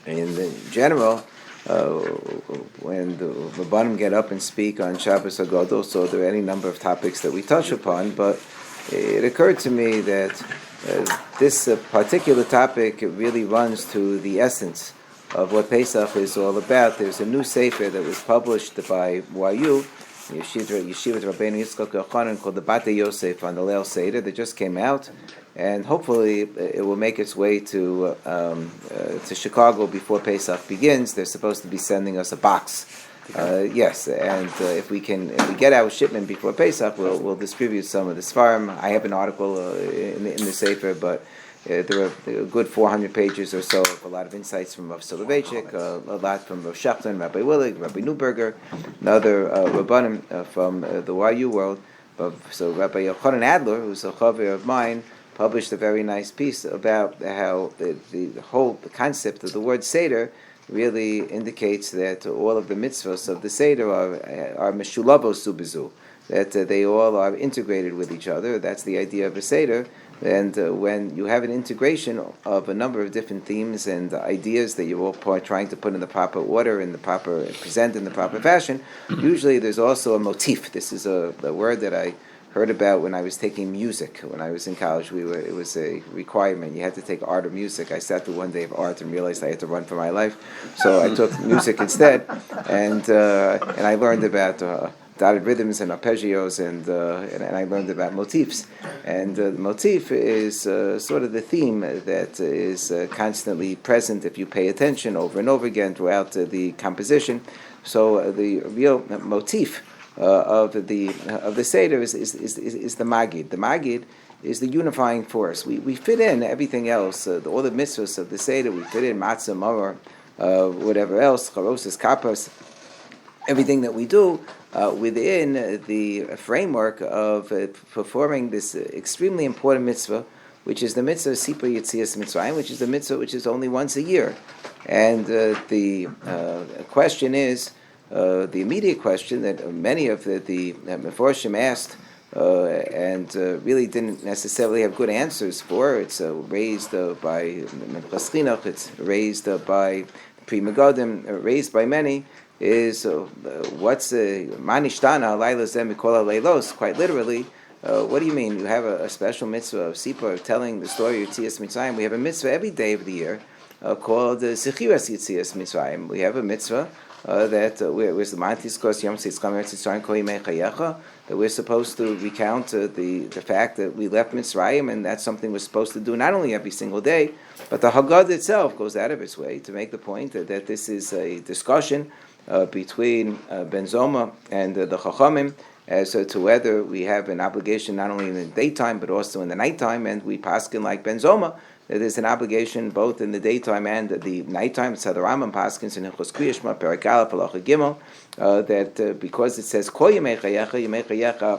In general, when the Rabbanim get up and speak on Shabbos HaGadol, so there are any number of topics that we touch upon, but it occurred to me that this particular topic really runs to the essence of what Pesach is all about. There's a new sefer that was published by YU, Yeshivat Rabbeinu Yitzchak Yochanan, called the Bate Yosef on the Leil Seder, that just came out, and hopefully it will make its way to Chicago before Pesach begins. They're supposed to be sending us a box. Yes, and if we get our shipment before Pesach, we'll distribute some of the Sfarim. I have an article in the Sefer, but there are a good 400 pages or so of a lot of insights from Rav Soloveitchik, a lot from Rav Shachter, Rabbi Willig, Rabbi Neuberger, and other Rabbanim from the YU world. So Rabbi Yochanan Adler, who's a chaver of mine, published a very nice piece about how the whole concept of the word Seder really indicates that all of the mitzvahs of the Seder are meshulavos subizu, that they all are integrated with each other. That's the idea of a Seder. And when you have an integration of a number of different themes and ideas that you're all trying to put in the proper order, present in the proper fashion, usually there's also a motif. This is a word that I heard about when I was taking music. When I was in college, it was a requirement. You had to take art or music. I sat through one day of art and realized I had to run for my life, so I took music instead. And I learned about dotted rhythms and arpeggios, and I learned about motifs. And the motif is sort of the theme that is constantly present if you pay attention over and over again throughout the composition. So the real motif of the Seder is the Magid. The Magid is the unifying force. We fit in everything else, all the mitzvahs of the Seder. We fit in matzah, maror, whatever else, charosas, kapas, everything that we do within the framework of performing this extremely important mitzvah, which is the mitzvah of Sipur Yetzias Mitzrayim, which is the mitzvah which is only once a year. And the question is, the immediate question that many of the Meforshim asked and really didn't necessarily have good answers for. It's raised by Minchas Chinuch, it's raised by Pri Megadim, raised by many, is what's Manishtana Laila Zeh Mikol Leilos? Quite literally, what do you mean? You have a special mitzvah of Sipur telling the story of Yetzias Mitzrayim. We have a mitzvah every day of the year called Zechiras Yetzias Mitzrayim. We have a mitzvah that where's the Mantis Yom that we're supposed to recount the fact that we left Mitzrayim, and that's something we're supposed to do not only every single day, but the Haggadah itself goes out of its way to make the point that this is a discussion between Ben Zoma and the Chachamim as to whether we have an obligation not only in the daytime but also in the nighttime, and we paskin like Ben Zoma that there's an obligation both in the daytime and the nighttime. It's how the Rambam paskins in Hilchos Kriyashma, Perek Aleph, Halacha Gimel, that because it says Kol Yemei Chayecha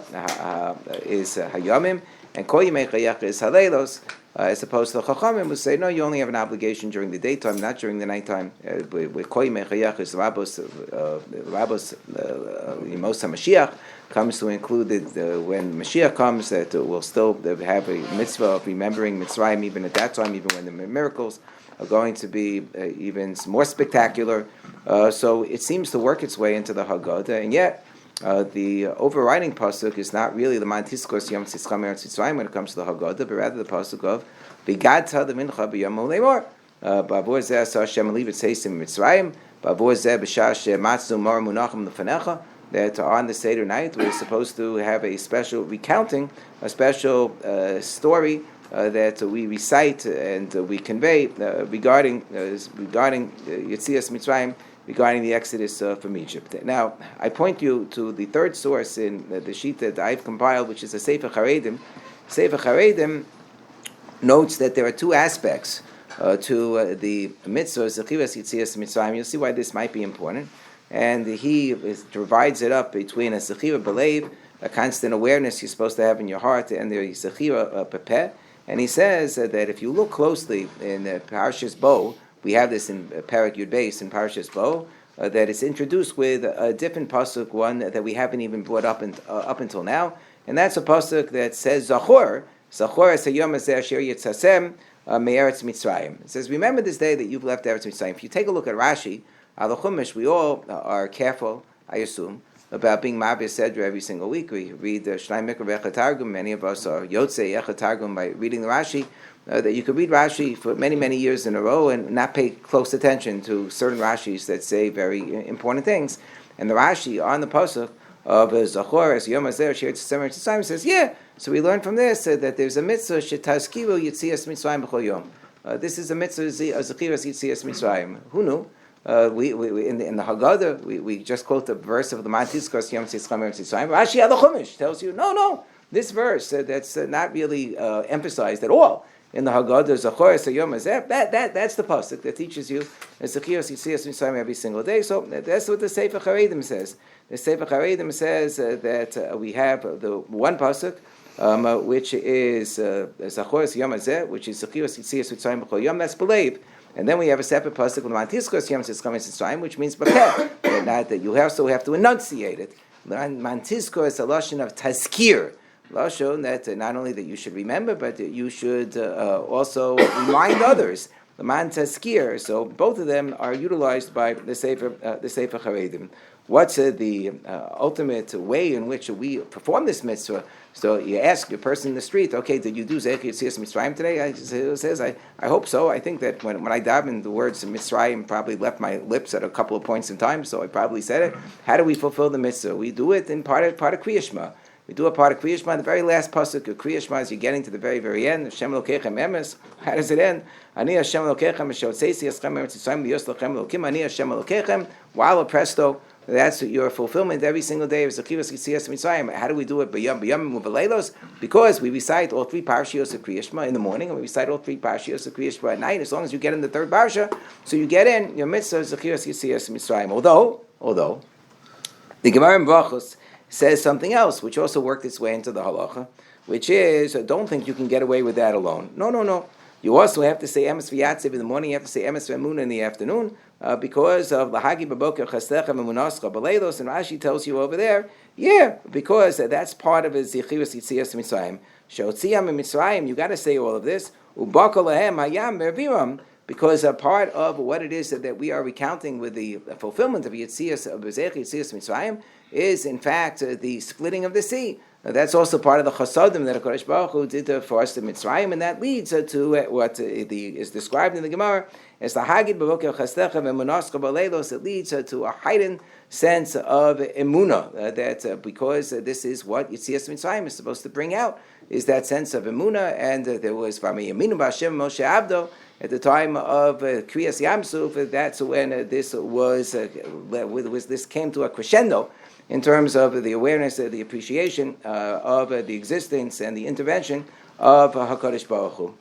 is Hayomim, and Kol Yemei Chayecha is Haleilos, as opposed to the Chachamim who say, no, you only have an obligation during the daytime, not during the nighttime. With Kol Yemei Chayecha is Rabbos Yemos HaMashiach, comes to include when Mashiach comes, that we'll still have a mitzvah of remembering Mitzrayim even at that time, even when the miracles are going to be even more spectacular. So it seems to work its way into the Haggadah, and yet the overriding pasuk is not really the Mantiskos Yom Tzitzcham Eretz Mitzrayim when it comes to the Haggadah, but rather the pasuk of V'gadta the Mincha B'Yom Leimor. Ba'avor zeh asa Hashem Levi Tzeisim Mitzrayim. Ba'avor zeh b'shah she'matznu mar munachim lefanecha. That on the Seder night we're supposed to have a special recounting, a special story that we recite and we convey regarding Yetzias Mitzrayim, regarding the Exodus from Egypt. Now, I point you to the third source in the sheet that I've compiled, which is the Sefer Charedim. Sefer Charedim notes that there are two aspects to the mitzvah Zechiras Yetzias Mitzrayim. You'll see why this might be important. And he divides it up between a Zechira Belev, a constant awareness you're supposed to have in your heart, and the Zechira Pepeh. And he says that if you look closely in Parashas Bo, we have this in Parak Yud Beis in Parashas Bo, that it's introduced with a different pasuk, one that we haven't even brought up until now, and that's a pasuk that says Zachor es hayom hazeh asher yitzasem me'eretz Mitzrayim. It says, remember this day that you've left Eretz Mitzrayim. If you take a look at Rashi, the Chumash, we all are careful, I assume, about being Ma'abir Sedra every single week. We read Shnai Mikra V'Echad Targum. Many of us are Yotzei Echad Targum by reading the Rashi. That you could read Rashi for many, many years in a row and not pay close attention to certain Rashis that say very important things. And the Rashi on the pasuk of Zachor as Yom Hazeh Sheretz Mitzrayim says, yeah. So we learn from this that there's a mitzvah Shetazkiru Yitzias Mitzrayim B'Chol Yom. This is a mitzvah Zachiras Yitzias Mitzrayim. Who knew? We in the Haggadah we just quote the verse of the Mantiskos Yom Tzischem Eretz Mitzrayim. Rashi al Chumash tells you no, this verse that's not really emphasized at all in the Haggadah. Zachor Yom Hazeh. That's the pasuk that teaches you Zachiras Yitzias Mitzrayim every single day. So that's what the Sefer Charedim says. The Sefer Charedim says that we have the one pasuk. Which is Zachor Yom Hazeh, which is Zachiras Yitzias Mitzrayim B'Chol Yom. That's believed. And then we have a separate pasuk with Mantiskos Yom Tzischem Mitzrayim, which means Bakeh. Not that you also have to enunciate it. Mantiskos is a lashon of tazkir, lashon that not only that you should remember, but that you should also remind others. The man tazkir. So both of them are utilized by the Sefer Charedim. What's the ultimate way in which we perform this mitzvah? So you ask your person in the street, okay, did you do Zecher Yitzias Mitzrayim today? I hope so. I think that when I daven, the words Mitzrayim probably left my lips at a couple of points in time, so I probably said it. How do we fulfill the mitzvah? We do it in part of Kriya Shema. We do a part of Kriya Shema, the very last pasuk of Kriya Shema, as you're getting to the very, very end. Hashem Elokechem Emes. How does it end? Ani Hashem Elokechem Asher Otzeisi Eschem Eretz Yisrael V'yos Lachem Elokim Ani Hashem Elokechem. While presto. That's your fulfillment every single day of Zachiras Yitzias Mitzrayim. How do we do it? B'yom u'b'leilos? Because we recite all three parashiyos of Kriya Shema in the morning, and we recite all three parashiyos of Kriya Shema at night. As long as you get in the third parsha, so you get in your mitzvah of Zachiras Yitzias Mitzrayim. Although the Gemara in Brachos says something else, which also worked its way into the halacha, which is don't think you can get away with that alone. No. You also have to say Emes V'Yatziv in the morning. You have to say Emes V'Emunah in the afternoon. Because of the Hagi B'Boker Chasdechem Emunascha B'Leilos, and Rashi tells you over there, because that's part of his Zechiras Yitzias Mitzrayim. She'otziam Mitzrayim, you got to say all of this. Ubakol Lahem Hayam Merviram, because a part of what it is that we are recounting with the fulfillment of Yitzias of Zechiras Yitzias Mitzrayim is in fact the splitting of the sea. That's also part of the chasadim that HaKadosh Baruch Hu did for us in Mitzrayim, and that leads to what is described in the Gemara as the Hagid B'Boker Chasdechem Emunascha B'Leilos. It leads to a heightened sense of emunah, that because this is what Yitzias Mitzrayim is supposed to bring out, is that sense of emunah. And there was V'Miyaminu B'Hashem Moshe Abdo at the time of Kriyas Yamsuf. That's when this came to a crescendo in terms of the awareness, the appreciation of the existence and the intervention of HaKadosh Baruch Hu.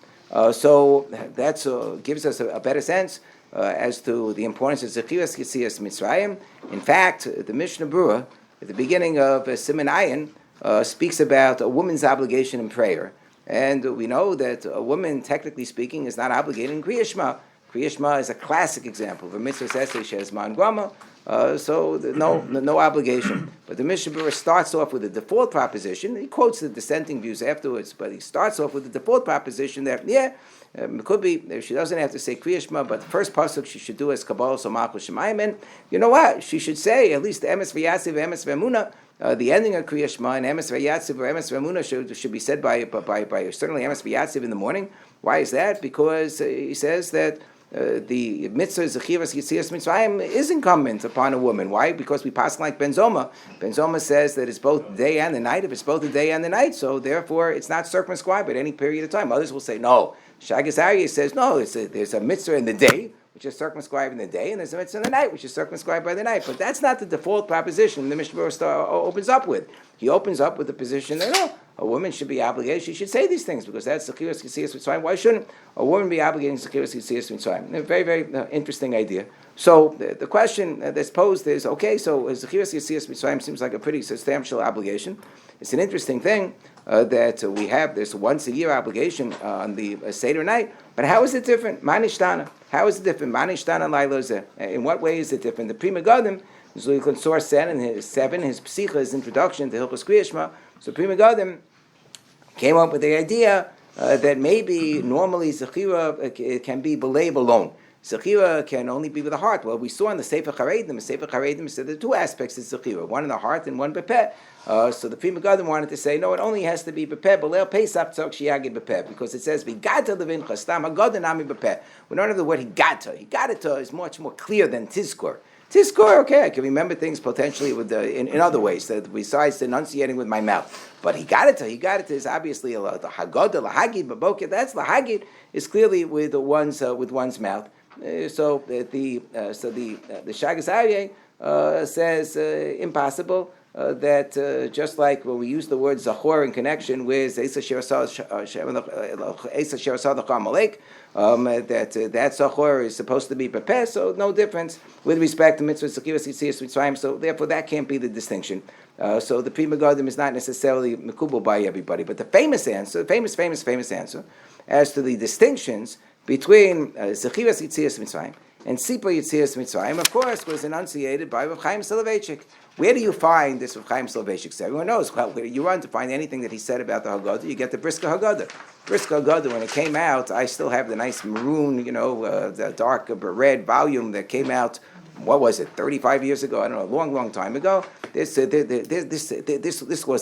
So that gives us a better sense as to the importance of Zechiras Yitzias Mitzrayim. In fact, the Mishnah Berurah, at the beginning of Siman Ayin, speaks about a woman's obligation in prayer. And we know that a woman, technically speaking, is not obligated in Kriya Shema. Kriya Shema is a classic example of a mitzvah sesei shezman grama. So no obligation. But the Mishnah Berurah starts off with a default proposition. He quotes the dissenting views afterwards, but he starts off with the default proposition that, it could be, she doesn't have to say Kriya Shema, but the first pasuk she should do is Kabbalah Somach Shemayim, and you know what? She should say at least Emes V'Yatziv, Emes V'Emunah. The ending of Kriya Shema and Emes V'Yatziv or Emes V'Emunah should be said by certainly Emes V'Yatziv in the morning. Why is that? Because he says that the mitzvah Zechiras Yitzias Mitzrayim is incumbent upon a woman. Why? Because we pass like Ben Zoma. Ben Zoma says that it's both the day and the night. If it's both the day and the night, so therefore it's not circumscribed at any period of time. Others will say no. Shagas Aryeh says no. There's a mitzvah in the day, which is circumscribed in the day, and there's a mitzvah in the night, which is circumscribed by the night. But that's not the default proposition the Mishnah Berurah opens up with. He opens up with the position that no, a woman should be obligated. She should say these things because that's Zechiras Yitzias Mitzrayim. Why shouldn't a woman be obligated to Zechiras Yitzias Mitzrayim? A very, very interesting idea. So the question that's posed is, okay, so Zechiras Yitzias Mitzrayim seems like a pretty substantial obligation. It's an interesting thing that we have this once a year obligation on the Seder night. But how is it different? Manishtana. How is it different? Manishtana Lailozeh. In what way is it different? The Pri Megadim, Zulikon Sor said in his Psicha, his introduction to Hilchos Kriya Shema. So Pri Megadim came up with the idea that maybe normally Zechira can be belev alone. Zechira can only be with the heart. Well, we saw in the Sefer Charedim said there are two aspects of Zechira, one in the heart and one bepeh. So the Pri Megadim wanted to say, no, it only has to be bepeh, b'leil Pesach tzok shiagid bepeh, because it says, v'gata levincha stam hagadah nami bepeh. We don't have the word higata. Higata is much more clear than tizkor. Tizkor, okay, I can remember things potentially with in other ways, that besides enunciating with my mouth. But higata is obviously the hagadah, lahagid, babokeh, that's lahagid, is clearly with one's mouth. So the Shagas Aryeh says impossible. That just like when we use the word Zachor in connection with Eisa Sherasad Amalek, that Zachor is supposed to be Pepeh, so no difference with respect to Mitzvah Zechivas Yitzias Mitzrayim, so therefore that can't be the distinction. So the Pri Megadim is not necessarily Mekubal by everybody, but the famous answer as to the distinctions between Zechivas Yitzias Mitzrayim and Sipur Yitzias Mitzrayim, of course, was enunciated by Rav Chaim Soloveitchik. Where do you find this Rav Chaim Soloveitchik? So everyone knows, where you run to find anything that he said about the Haggadah, you get the Brisker Haggadah. Brisker Haggadah, when it came out, I still have the nice maroon, the dark red volume that came out, what was it, 35 years ago? I don't know, a long, long time ago. This was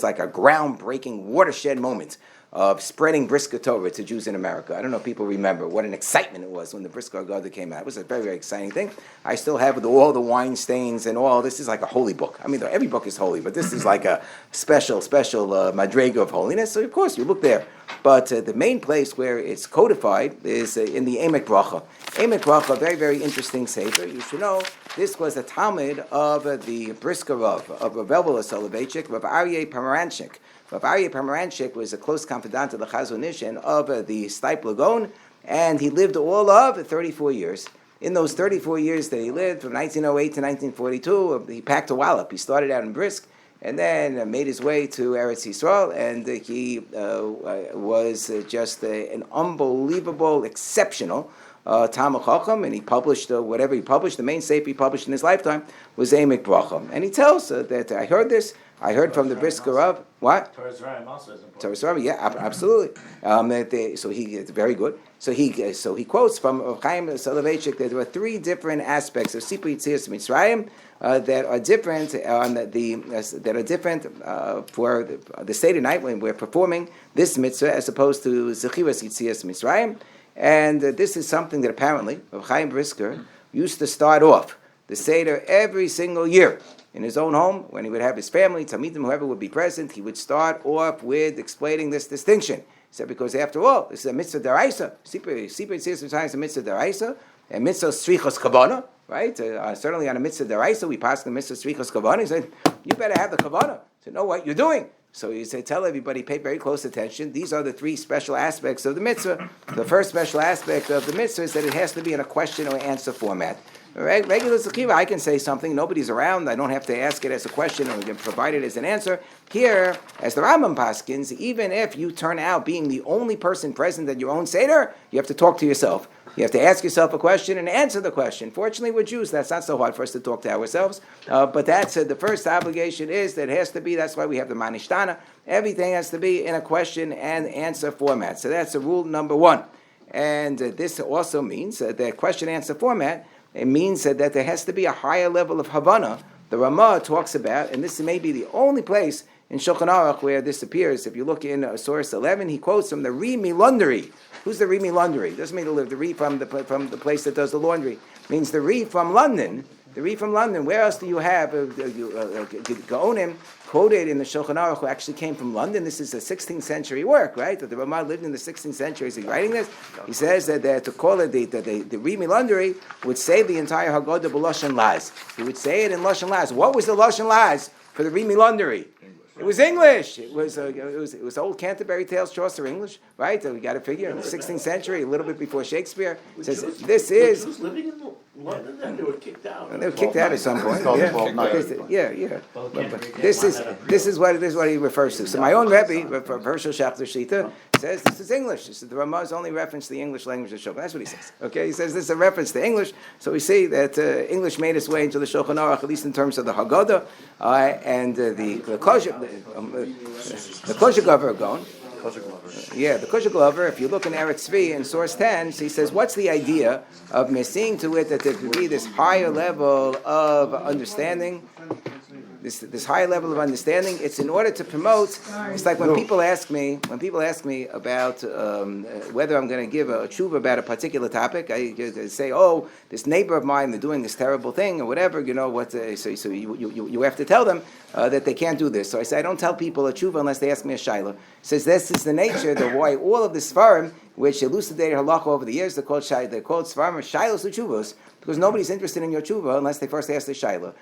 like a groundbreaking watershed moment of spreading Brisker Torah to Jews in America. I don't know if people remember what an excitement it was when the Brisker Haggadah came out. It was a very, very exciting thing. I still have all the wine stains and all. This is like a holy book. I mean, every book is holy, but this is like a special madrega of holiness. So, of course, you look there. But the main place where it's codified is in the Emek Bracha. Emek Bracha, very, very interesting sefer. You should know, this was a Talmud of the Brisker Rav, of Rav Elvel Soloveitchik, Rav Aryeh Pomeranchik. Rav Aryeh Pomeranchik was a close confidant of the Chazon Ish and of the Stipe Lagon, and he lived all of 34 years. In those 34 years that he lived, from 1908 to 1942, he packed a wallop. He started out in Brisk, and then made his way to Eretz Yisrael, and he was just an unbelievable, exceptional Talmid Chacham, and he published whatever he published. The main sefer he published in his lifetime was Emek Bracha. And he tells that I heard this. I heard from the Brisker Rav. What? Torah Zerayim also is important. Torah Zerayim, yeah, absolutely. So he is very good. So he quotes from Chaim Soloveitchik that there are three different aspects of Sipur Yitzias Mitzrayim that are different for the Seder night when we're performing this mitzvah as opposed to Zechiras Yitzias Mitzrayim. And this is something that apparently Chaim Brisker used to start off the Seder every single year in his own home, when he would have his family, Talmidim, whoever would be present, he would start off with explaining this distinction. He said, because after all, this is a mitzvah deraisa. Sipur Yitzias Mitzrayim is a mitzvah deraisa, and mitzvah strichas kavana, right? Certainly on a mitzvah deraisa, we pass the mitzvah strichas kavana. He said, you better have the kavana to know what you're doing. So he said, tell everybody, pay very close attention. These are the three special aspects of the mitzvah. The first special aspect of the mitzvah is that it has to be in a question or answer format. Regular Zechiva, I can say something, nobody's around, I don't have to ask it as a question or provide it as an answer. Here, as the Rambam paskins, even if you turn out being the only person present at your own Seder, you have to talk to yourself. You have to ask yourself a question and answer the question. Fortunately, we're Jews, that's not so hard for us to talk to ourselves. But that's the first obligation is that it has to be, that's why we have the Manishtana. Everything has to be in a question and answer format. So that's rule number one. And this also means that question-answer format, it means that there has to be a higher level of Havana. The Ramah talks about, and this may be the only place in Shulchan Aruch where this appears. If you look in source 11, he quotes from the Rimi Laundry. Who's the Rimi Laundry? Doesn't mean the Ri from the place that does the laundry. It means the Ri from London. The Ri from London. Where else do you have Gaonim quoted in the Shulchan Aruch who actually came from London? This is a 16th century work, right? That the Ramah lived in the 16th century. Is he writing this? He says that to call it the Rimi Laundry would say the entire Haggadah b'Lashon Laz. He would say it in Lashon Laz. What was the Lashon Laz for the Rimi Laundry? It was English. It was old Canterbury Tales, Chaucer English, right? We got to figure in the 16th century, a little bit before Shakespeare. It says this is. Jews living in London, then they were kicked out. They were kicked out at some point. Yeah. But this is what he refers to. So my own Rebbe, from Herschel Schachter Shita, says this is English. This is the Ramah's only reference to the English language of Shulchan. That's what he says. Okay, he says this is a reference to English. So we see that English made its way into the Shulchan Aruch, at least in terms of the Haggadah and the Kosher Gavar Gon. Yeah, the Kosher Glover, if you look in Eretz Tzvi in source 10, so he says, what's the idea of me seeing to it that there could be this higher level of understanding? This higher level of understanding, it's in order to promote. It's like when people ask me about whether I'm going to give a tshuva about a particular topic. I say, "Oh, this neighbor of mine, they're doing this terrible thing or whatever." You know what? So you have to tell them that they can't do this. So I say, I don't tell people a tshuva unless they ask me a shaila. It says this is the nature, the why all of the svarim which elucidated halacha over the years. They're called svarim or shailos uchuvos. Because nobody's interested in your tshuva unless they first ask the shaila.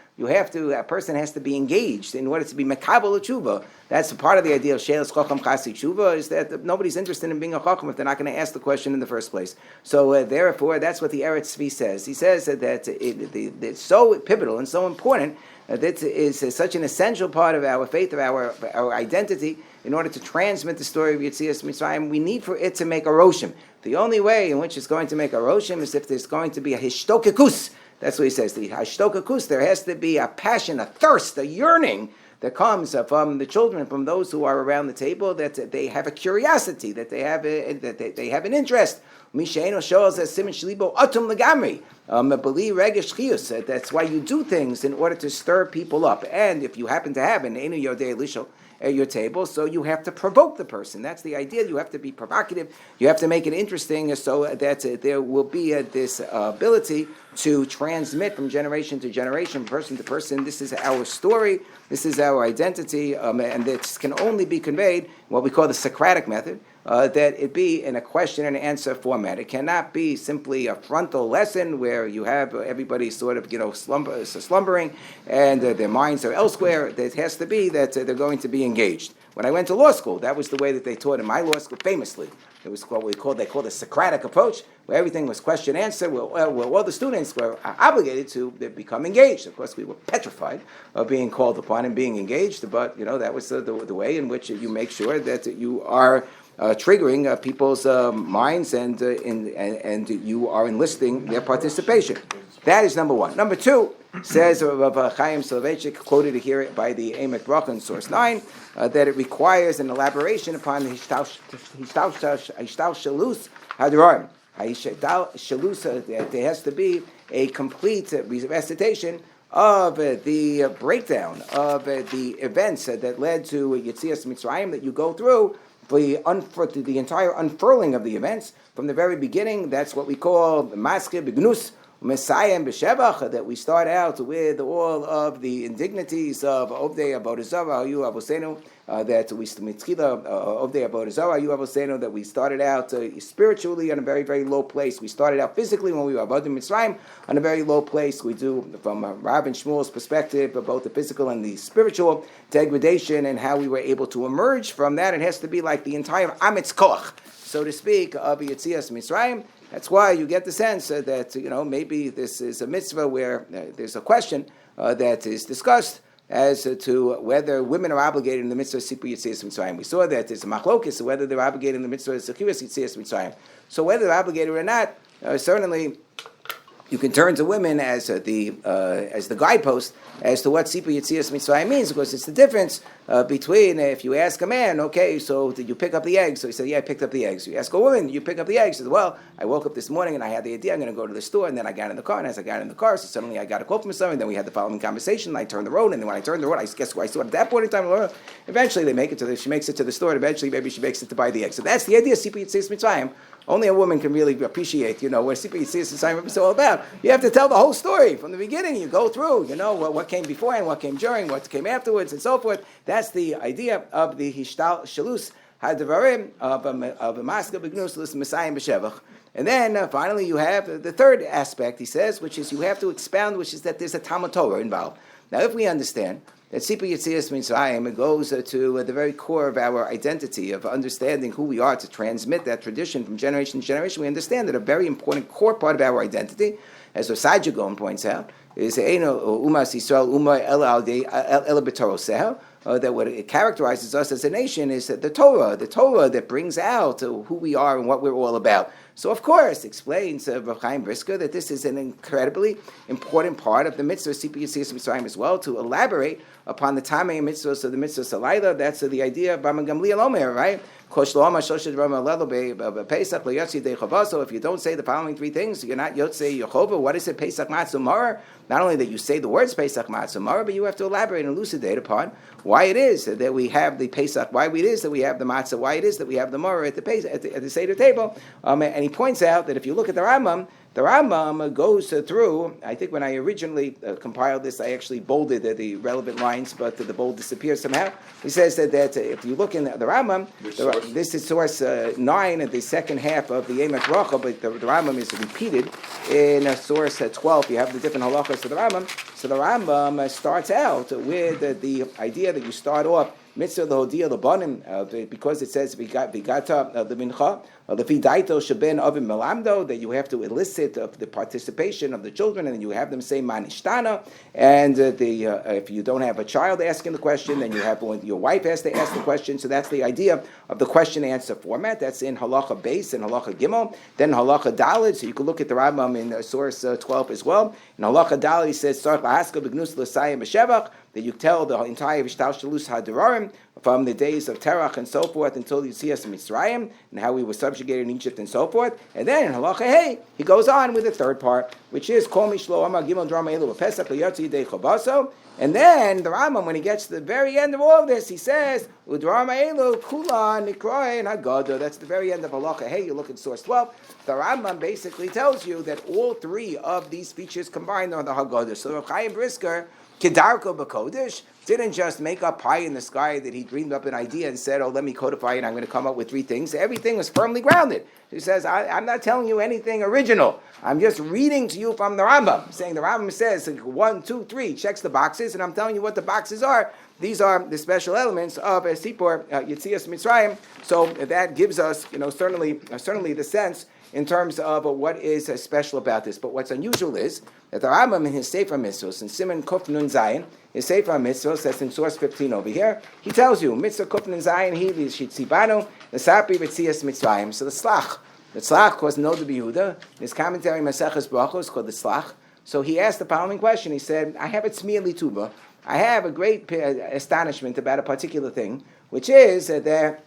A person has to be engaged in order to be mekabel a tshuva. That's part of the idea of sheilas chacham chasi tshuva, is that nobody's interested in being a chacham if they're not going to ask the question in the first place. So therefore, that's what the Eretz Tzvi says. He says that it's so pivotal and so important that is such an essential part of our faith, of our identity, in order to transmit the story of Yetzias Mitzrayim. We need for it to make a roshim. The only way in which it's going to make a roshim is if there's going to be a hishtokekus. That's what he says. The hishtokekus, there has to be a passion, a thirst, a yearning that comes from the children, from those who are around the table, that they have a curiosity, that they have an interest. That's why you do things in order to stir people up. And if you happen to have an Einu Yodei Lishol at your table, so you have to provoke the person. That's the idea. You have to be provocative. You have to make it interesting so that there will be this ability to transmit from generation to generation, person to person. This is our story. This is our identity. And this can only be conveyed in what we call the Socratic method, that it be in a question and answer format. It cannot be simply a frontal lesson where you have everybody sort of slumbering and their minds are elsewhere. It has to be that they're going to be engaged. When I went to law school, that was the way that they taught in my law school, famously. It was what they called the Socratic approach, where everything was question answer, where all the students were obligated to become engaged. Of course, we were petrified of being called upon and being engaged, but that was the way in which you make sure that you are triggering people's minds and you are enlisting their participation. That is number one. Number two, says Rav Chaim Soloveitchik, quoted here by the Emek Bracha in source 9, that it requires an elaboration upon the Hishtal Hadarim. There has to be a complete recitation of the breakdown of the events that led to Yetzias Mitzrayim that you go through, the entire unfurling of the events from the very beginning. That's what we call Maske Begnus Messiah and B'Shevach, that we start out with all of the indignities of Ovdei Abodazara, Hayu Avosenu, that we Ovdei Abodazara, Hayu Avosenu, that we started out spiritually on a very, very low place. We started out physically when we were Avodim Mitzrayim on a very low place. We do, from Rav and Shmuel's perspective, both the physical and the spiritual degradation and how we were able to emerge from that. It has to be like the entire Amitz Koch, so to speak, of Yetzias Mitzrayim. That's why you get the sense that maybe this is a mitzvah where there's a question that is discussed as to whether women are obligated in the mitzvah of Sipur Yetzias Mitzrayim. We saw that there's a machlokes whether they're obligated in the mitzvah of Sechiras Yetzias Mitzrayim. So whether they're obligated or not, certainly you can turn to women as the guidepost as to what Sipur Yetzias Mitzrayim means, because it's the difference between if you ask a man, okay, so did you pick up the eggs? So he said, yeah, I picked up the eggs. You ask a woman, did you pick up the eggs? She said, well, I woke up this morning and I had the idea I'm going to go to the store, and then I got in the car, and as I got in the car, so suddenly I got a call from someone, and then we had the following conversation, and I turned the road, and then when I turned the road, I guess who I saw at that point in time, eventually she makes it to the store, and eventually maybe she makes it to buy the eggs. So that's the idea of Sipur Yetzias Mitzrayim. Only a woman can really appreciate, what Sipur Yetzias Mitzrayim is all about. You have to tell the whole story from the beginning. You go through, what came before and what came during, what came afterwards, and so forth. That's the idea of the Hishtal Shalus Hadvarim of a Maska Begnus Messiah B'Shevach. And then finally you have the third aspect, he says, which is you have to expound, which is that there's a Talmud Torah involved. Now, if we understand that Sipur Yetzias Mitzrayim, it goes to the very core of our identity, of understanding who we are, to transmit that tradition from generation to generation. We understand that a very important core part of our identity, as Osai Jagon points out, is Umas Yisrael Umar Ela B'Toroseh, that what it characterizes us as a nation is the Torah that brings out who we are and what we're all about. So of course, explains Rav Chaim Brisker that this is an incredibly important part of the mitzvah of Sipur Yetzias Mitzrayim as well, to elaborate upon the Tamei mitzvahs of the mitzvah Salayla. That's the idea of Bama Gamliel Omer, right? If you don't say the following three things, you're not Yotzei Yehovah. What is it? Pesach Matzah Maror. Not only that you say the words Pesach Matzah Maror, but you have to elaborate and elucidate upon why it is that we have the Pesach, why it is that we have the Matzah, why it is that we have the Maror at the Seder table. And he points out that if you look at the Rambam goes through, I think when I originally compiled this, I actually bolded the relevant lines, but the bold disappears somehow. He says that if you look in the Rambam, this is source 9 at the second half of the Yemek Bracha, but the Rambam is repeated in source 12. You have the different halachas of the Rambam. So the Rambam starts out with the idea that you start off mitzvah l'hodia l'banim, because it says v'gata l'mincha l'fidaito sheben avim melamdo, that you have to elicit the participation of the children, and you have them say manishtana. And if you don't have a child asking the question, then you have your wife has to ask the question. So that's the idea of the question answer format. That's in halacha base and halacha gimel. Then halacha dalid. So you can look at the Rambam in source 12 as well. In halacha dalid, he says tzarich lahaskil b'gnus l'sayim b'shevach, that you tell the entire Vishtalshalus Hadarim from the days of Terach and so forth until Yetzias Mitzrayim, and how we were subjugated in Egypt and so forth. And then in Halacha Hey, he goes on with the third part, which is Kol Mishlo Amar Gimel Drama Elu Pesach Liyotzi Yidei Chobaso. And then the Rambam, when he gets to the very end of all of this, he says Udrama Elu Kula Nikroy and Haggadah. That's the very end of Halacha Hey. You look at source 12. The Rambam basically tells you that all three of these features combined are the Haggadah. So Rav Chaim Brisker, Kedarko B'Kodesh, didn't just make up pie in the sky that he dreamed up an idea and said, let me codify it, I'm going to come up with three things. Everything was firmly grounded. He says, I'm not telling you anything original. I'm just reading to you from the Rambam, saying the Rambam says 1, 2, 3, checks the boxes, and I'm telling you what the boxes are. These are the special elements of Sipur Yetzias Mitzrayim. So that gives us, certainly the sense in terms of what is special about this. But what's unusual is that the Rambam in his Sefer Mitzvos, in Siman Kuf Nun Zayin, his Sefer Mitzvos, that's in source 15 over here, he tells you, Mitzvah Kuf Nun Zayin, he Shitzibanu, the Sapri Yetzias Mitzrayim. So the Tzlach was no the Yehuda. His commentary Maseches Brachos is called the Tzlach. So he asked the following question. He said, I have a Tzmir Lituba. I have a great astonishment about a particular thing, which is that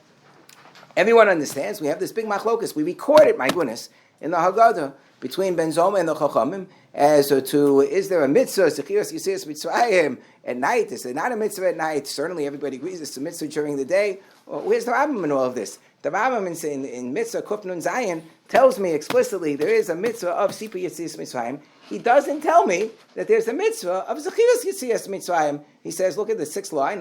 everyone understands we have this big machlokus. We record it, my goodness, in the Haggadah between Ben Zoma and the Chachamim as to is there a mitzvah, Zechiras Yetzias Mitzrayim, at night? Is there not a mitzvah at night? Certainly everybody agrees it's a mitzvah during the day. Where's the Rambam in all of this? The Rambam in Mitzvah Kuf Nun Zayin tells me explicitly there is a mitzvah of Sipur Yetzias Mitzrayim. He doesn't tell me that there's a mitzvah of Zechiras Yetzias Mitzrayim. He says, look at the 6th line.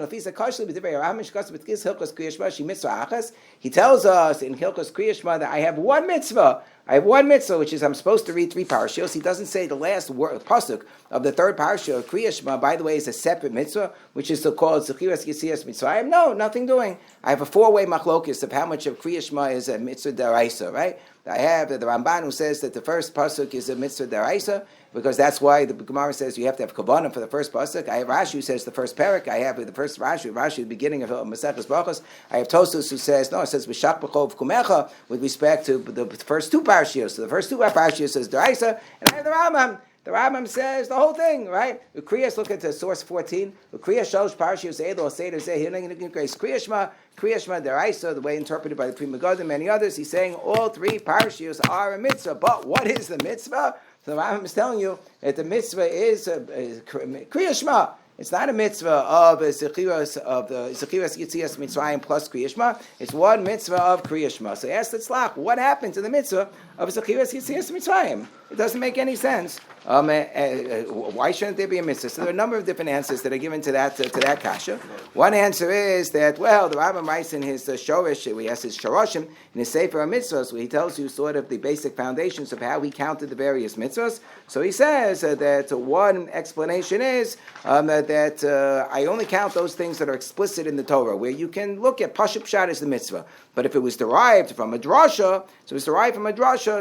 He tells us in Hilchos Kriyashma that I have one mitzvah. Which is I'm supposed to read 3 parashiyos. He doesn't say the last pasuk of the 3rd parashah of Kriyashma, by the way, is a separate mitzvah, which is called Zechiras Yetzias Mitzrayim. No, nothing doing. I have a 4-way machlokis of how much of Kriyashma is a mitzvah deraisa, right? I have the Ramban who says that the first pasuk is a mitzvah deraisa, because that's why the Gemara says you have to have kavanah for the first pasuk. I have Rashi who says the first parak. I have the first Rashi, the beginning of Maseches Brachos. I have Tosfos who says no, it says v'shak b'chov kumecha with respect to the first 2 parashiyos. So the first 2 parashiyos says deraisa, and I have the Rambam. The Rambam says the whole thing, right? Kriyas, look at the source 14. Kriyas shalosh parashiyos edo seder zeh hinagin grace Kriyashma deraisa, the way interpreted by the Pri Megadim and many others. He's saying all 3 parashiyos are a mitzvah. But what is the mitzvah? So the Rambam is telling you that the mitzvah is Kriyashma. It's not a mitzvah of Zechiras Yetzias Mitzrayim plus Kriyashma. It's one mitzvah of Kriyashma. So ask the Tzlach, what happened to the mitzvah of Zechiras Yetzias Mitzrayim? It doesn't make any sense. Why shouldn't there be a mitzvah? So there are a number of different answers that are given to that kasha. One answer is that, well, the Rambam writes in his Shorish, he has his Shoroshim, in his Sefer HaMitzvos, where he tells you sort of the basic foundations of how he counted the various mitzvahs. So he says that one explanation is that I only count those things that are explicit in the Torah, where you can look at Pashup Pshat as the mitzvah. But if it was derived from a drasha,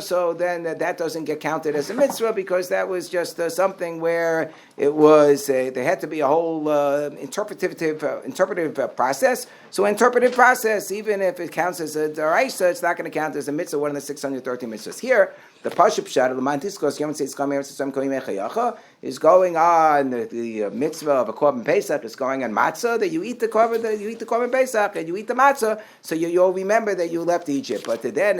so then that doesn't get counted as a mitzvah, because that was just something where it was there had to be a whole interpretive process. So interpretive process, even if it counts as a Reiss, it's not going to count as a mitzvah, one of the 613 mitzvahs. Here, the Pashup Pshat of the Mantiskos Yom Tzitz Kam Eretz Yisrael Koyim Echayacha is going on the mitzvah of a Korban Pesach is going on matzah, that you eat the Korban Pesach and you eat the matzah, so you'll remember that you left Egypt. But then,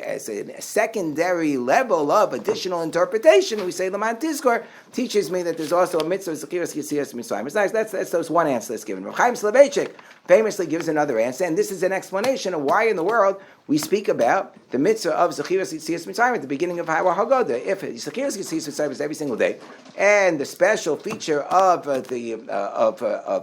as a secondary level of additional interpretation, we say the Mantiskor teaches me that there's also a mitzvah Zechiras Yitzias Mitzrayim. It's nice. That's one answer that's given. Rav Chaim Soloveitchik famously gives another answer, and this is an explanation of why in the world we speak about the mitzvah of Zechiras Yitzias Mitzrayim at the beginning of our Haggadah. If Zechiras Yitzias Mitzrayim is every single day, and the special feature of the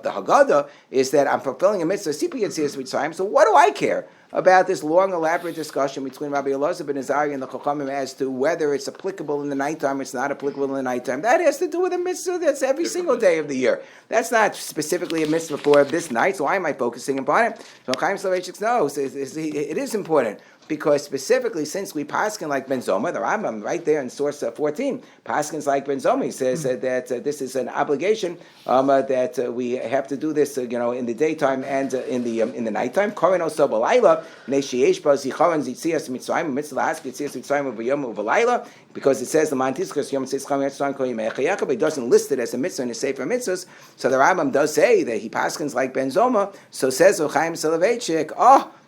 Haggadah is that I'm fulfilling a mitzvah Sipur Yitzias Mitzrayim, so what do I care about this long, elaborate discussion between Rabbi Elazar ben Azariah and the Chachamim as to whether it's applicable in the nighttime or it's not applicable in the nighttime? That has to do with a mitzvah that's every single day of the year. That's not specifically a mitzvah for this night, so why am I focusing upon it? So Chaim Soloveitchik knows it is important, because specifically, since we paskin like Ben Zoma, the Rambam right there in source 14, paskins like Ben Zoma, he says that this is an obligation that we have to do this, in the daytime and in the nighttime. Koren also b'layla, ne'sheish ba zicharon zitzias mitzrayim, mitzvah ask zitzias mitzrayim v'yom u'v'layla, because it says the Mantiskos Yom Tzitz Kam Eretz Yisrael Koyim Echayacha, but it doesn't list it as a mitzvah in the Sefer Mitzvahs. So the Rambam does say that he paskins like Ben Zoma. So says Chaim Soloveitchik,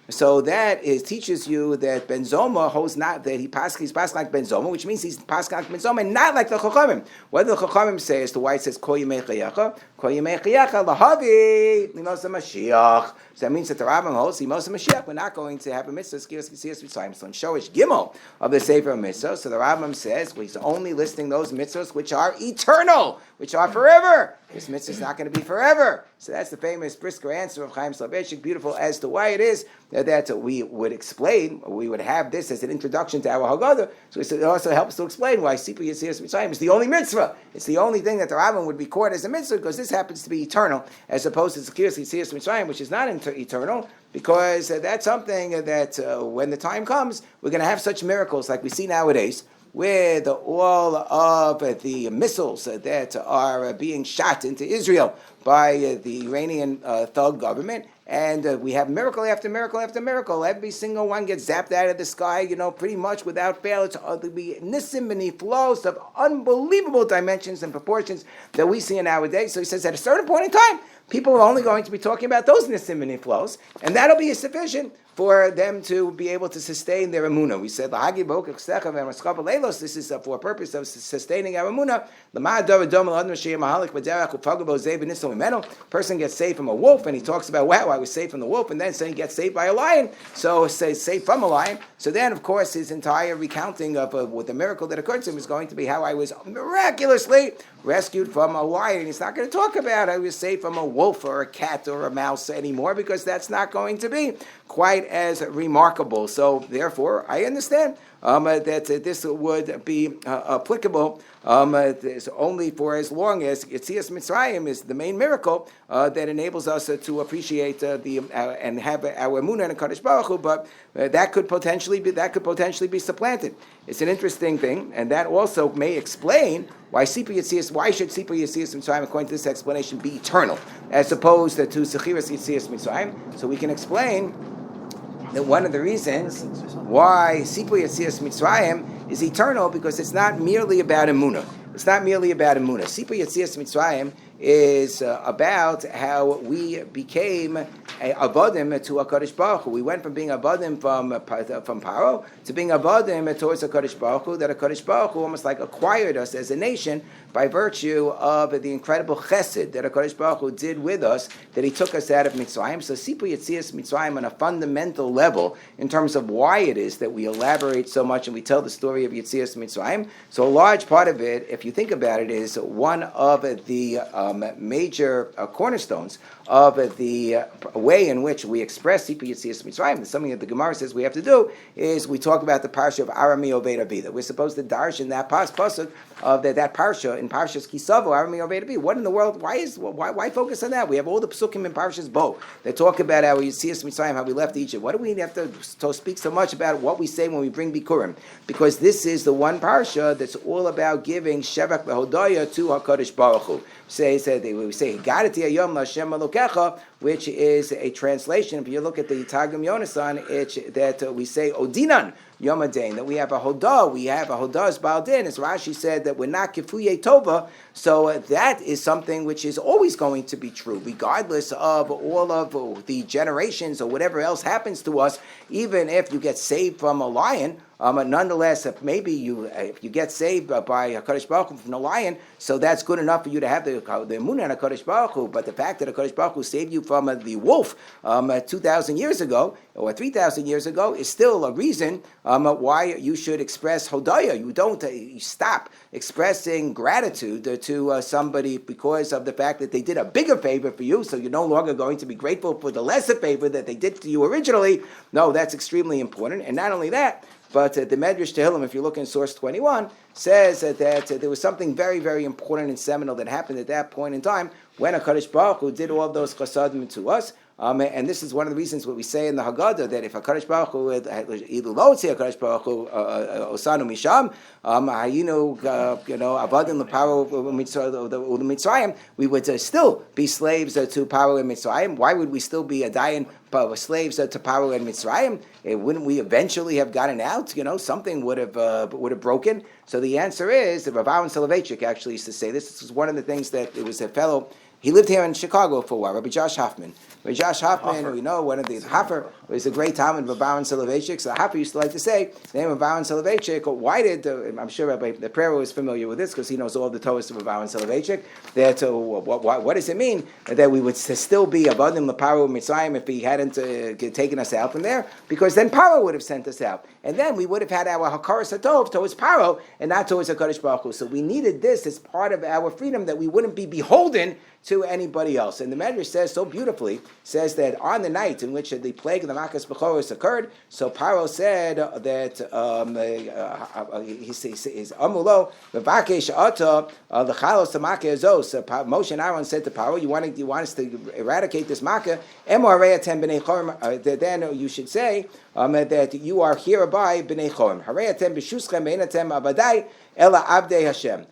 so that teaches you that Ben Zoma holds not that he's passing like Ben Zoma, which means he's passing like Ben Zoma and not like the Chachamim. What the Chachamim say as to why it says Kol Yimei Chayacha Lahavi Limos Mashiach. So that means that the Rambam holds Limos Mashiach. We're not going to have a mitzvah Skiras Mitzrayim. So in Shoresh Gimel of the Sefer Mitzvah, so the Rambam says he's only listing those mitzvahs which are eternal, which are forever. This mitzvah is not going to be forever. So that's the famous brisker answer of Chaim Soloveitchik, beautiful as to why it is that we would explain, we would have this as an introduction to our Haggadah. So it also helps to explain why Sipur Yitzias Mitzrayim is the only mitzvah. It's the only thing that the Rambam would record as a mitzvah, because this happens to be eternal, as opposed to Zechiras Yitzias Mitzrayim, which is not eternal, because that's something that when the time comes, we're going to have such miracles like we see nowadays, with all of the missiles that are being shot into Israel by the Iranian thug government. And we have miracle after miracle after miracle. Every single one gets zapped out of the sky, pretty much without fail. It's be nissim beneath flows of unbelievable dimensions and proportions that we see nowadays. So he says at a certain point in time, people are only going to be talking about those nissim beneath flows, and that'll be sufficient for them to be able to sustain their emunah. We said, this is for a purpose of sustaining our emunah. Person gets saved from a wolf, and he talks about, wow, I was saved from the wolf, and then saying he gets saved by a lion, so say saved from a lion. So then, of course, his entire recounting of what the miracle that occurred to him is going to be how I was miraculously rescued from a lion. He's not going to talk about I was saved from a wolf or a cat or a mouse anymore, because that's not going to be quite as remarkable. So therefore, I understand that this would be applicable only for as long as Yitzias Mitzrayim is the main miracle that enables us to appreciate and have our emunah and Kadosh Baruch Hu. But that could potentially be supplanted. It's an interesting thing, and that also may explain why should Sipur Yitzias Mitzrayim, according to this explanation, be eternal as opposed to Zechiras Yitzias Mitzrayim. So we can explain that one of the reasons why Sipur Yitzias Mitzrayim is eternal, because it's not merely about emunah. It's not merely about emunah. Sipur Yitzias Mitzrayim is about how we became avadim to HaKadosh Baruch Hu. We went from being avadim from Paro to being avadim towards HaKadosh Baruch Hu, that HaKadosh Baruch Hu almost like acquired us as a nation by virtue of the incredible chesed that HaKadosh Baruch Hu did with us, that He took us out of Mitzrayim. So Sipur Yitzias Mitzrayim on a fundamental level, in terms of why it is that we elaborate so much and we tell the story of Yitzias Mitzrayim. So a large part of it, if you think about it, is one of the major cornerstones of the way in which we express Sipur Yetzias Mitzrayim. Something that the Gemara says we have to do is we talk about the parsha of Arami Oved Abi, that we're supposed to darsh in that pasuk of that parsha in Parshas Kisavo Arami Oved Abi. What in the world? Why focus on that? We have all the psukim in Parshas Bo that talk about our Yetzias Mitzrayim, how we left Egypt. Why do we have to speak so much about what we say when we bring Bikurim? Because this is the one parsha that's all about giving Shevach V'Hodaya to HaKadosh Baruch Hu. We say Higadati Hayom L'Hashem Elokecha, which is a translation. If you look at the Targum Yonasan, that we say Odinan Yom Adain, that we have a Hodah's Baal Din. As Rashi said, that we're not Kifuye Tova, so that is something which is always going to be true, regardless of all of the generations or whatever else happens to us. Even if you get saved from a lion, nonetheless, if you get saved by HaKadosh Baruch Hu from the lion, so that's good enough for you to have the emunah on HaKadosh Baruch Hu. But the fact that HaKadosh Baruch Hu saved you from the wolf 2,000 years ago or 3,000 years ago is still a reason why you should express hodaya. You stop expressing gratitude to somebody because of the fact that they did a bigger favor for you, so you're no longer going to be grateful for the lesser favor that they did to you originally. No, that's extremely important. And not only that, but the Medrash Tehillim, if you look in source 21, says that there was something very, very important and seminal that happened at that point in time when HaKadosh Baruch Hu did all of those chasadim to us. And this is one of the reasons what we say in the Haggadah, that if HaKadosh Baruch Hu, Ilu lo tzei HaKadosh Baruch Hu, Osanu Misham, Hayinu, Avadim L'Paro Mitzrayim, we would still be slaves to Paro and Mitzrayim. Why would we still be slaves to Paro and Mitzrayim? Wouldn't we eventually have gotten out? Something would have broken. So the answer is, that Rav Aaron Soloveitchik actually used to say this. This was one of the things that it was a fellow. He lived here in Chicago for a while, Rabbi Josh Hoffman. Rabbi Josh Hoffman, we know one of these, Hoffer, was a great Talmud of Rav Aaron Soloveitchik. So Hoffer used to like to say, the name of Rav Aaron Soloveitchik, why did, I'm sure Rabbi the Prero is familiar with this because he knows all the Torahs of Rav Aaron Soloveitchik, that what does it mean that we would still be Avadim L'Paro Mitzrayim if he hadn't taken us out from there? Because then Paro would have sent us out. And then we would have had our Hakaras HaTov towards Paro and not towards HaKadosh Baruch Hu. So we needed this as part of our freedom, that we wouldn't be beholden to anybody else. And the Medrash says so beautifully, says that on the night in which the plague of the Makas Bechoros occured, so Paro said that he says Amulo Mevakesh Ata L'Chalos Tamake Azos. Moshe and Aaron said to Paro, you want us to eradicate this Makkah? Then you should say that you are hereby B'nei Chorim. Hareyatem b'shuschem beinatem abadai ela abdei Hashem.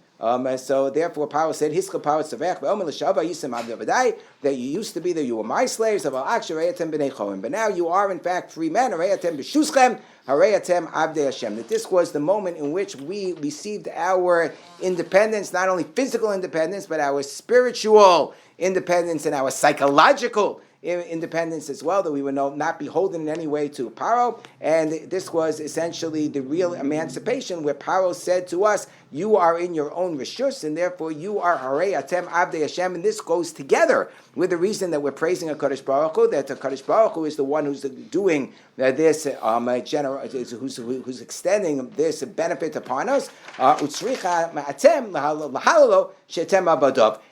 So therefore, Paro said, "Hiska Paro tzavech ve'omer l'shava yisem abdei," that you used to be that you were my slaves, but now you are in fact free men. Hareyatem b'shuschem, hareyatem abdei Hashem. That this was the moment in which we received our independence, not only physical independence, but our spiritual independence and our psychological independence as well, that we would not beholden in any way to Paro. And this was essentially the real emancipation, where Paro said to us, you are in your own rishus, and therefore you are Harei Atem Abdei Hashem. And this goes together with the reason that we're praising HaKadosh Baruch Hu, that HaKadosh Baruch Hu is the one who's doing this, who's extending this benefit upon us.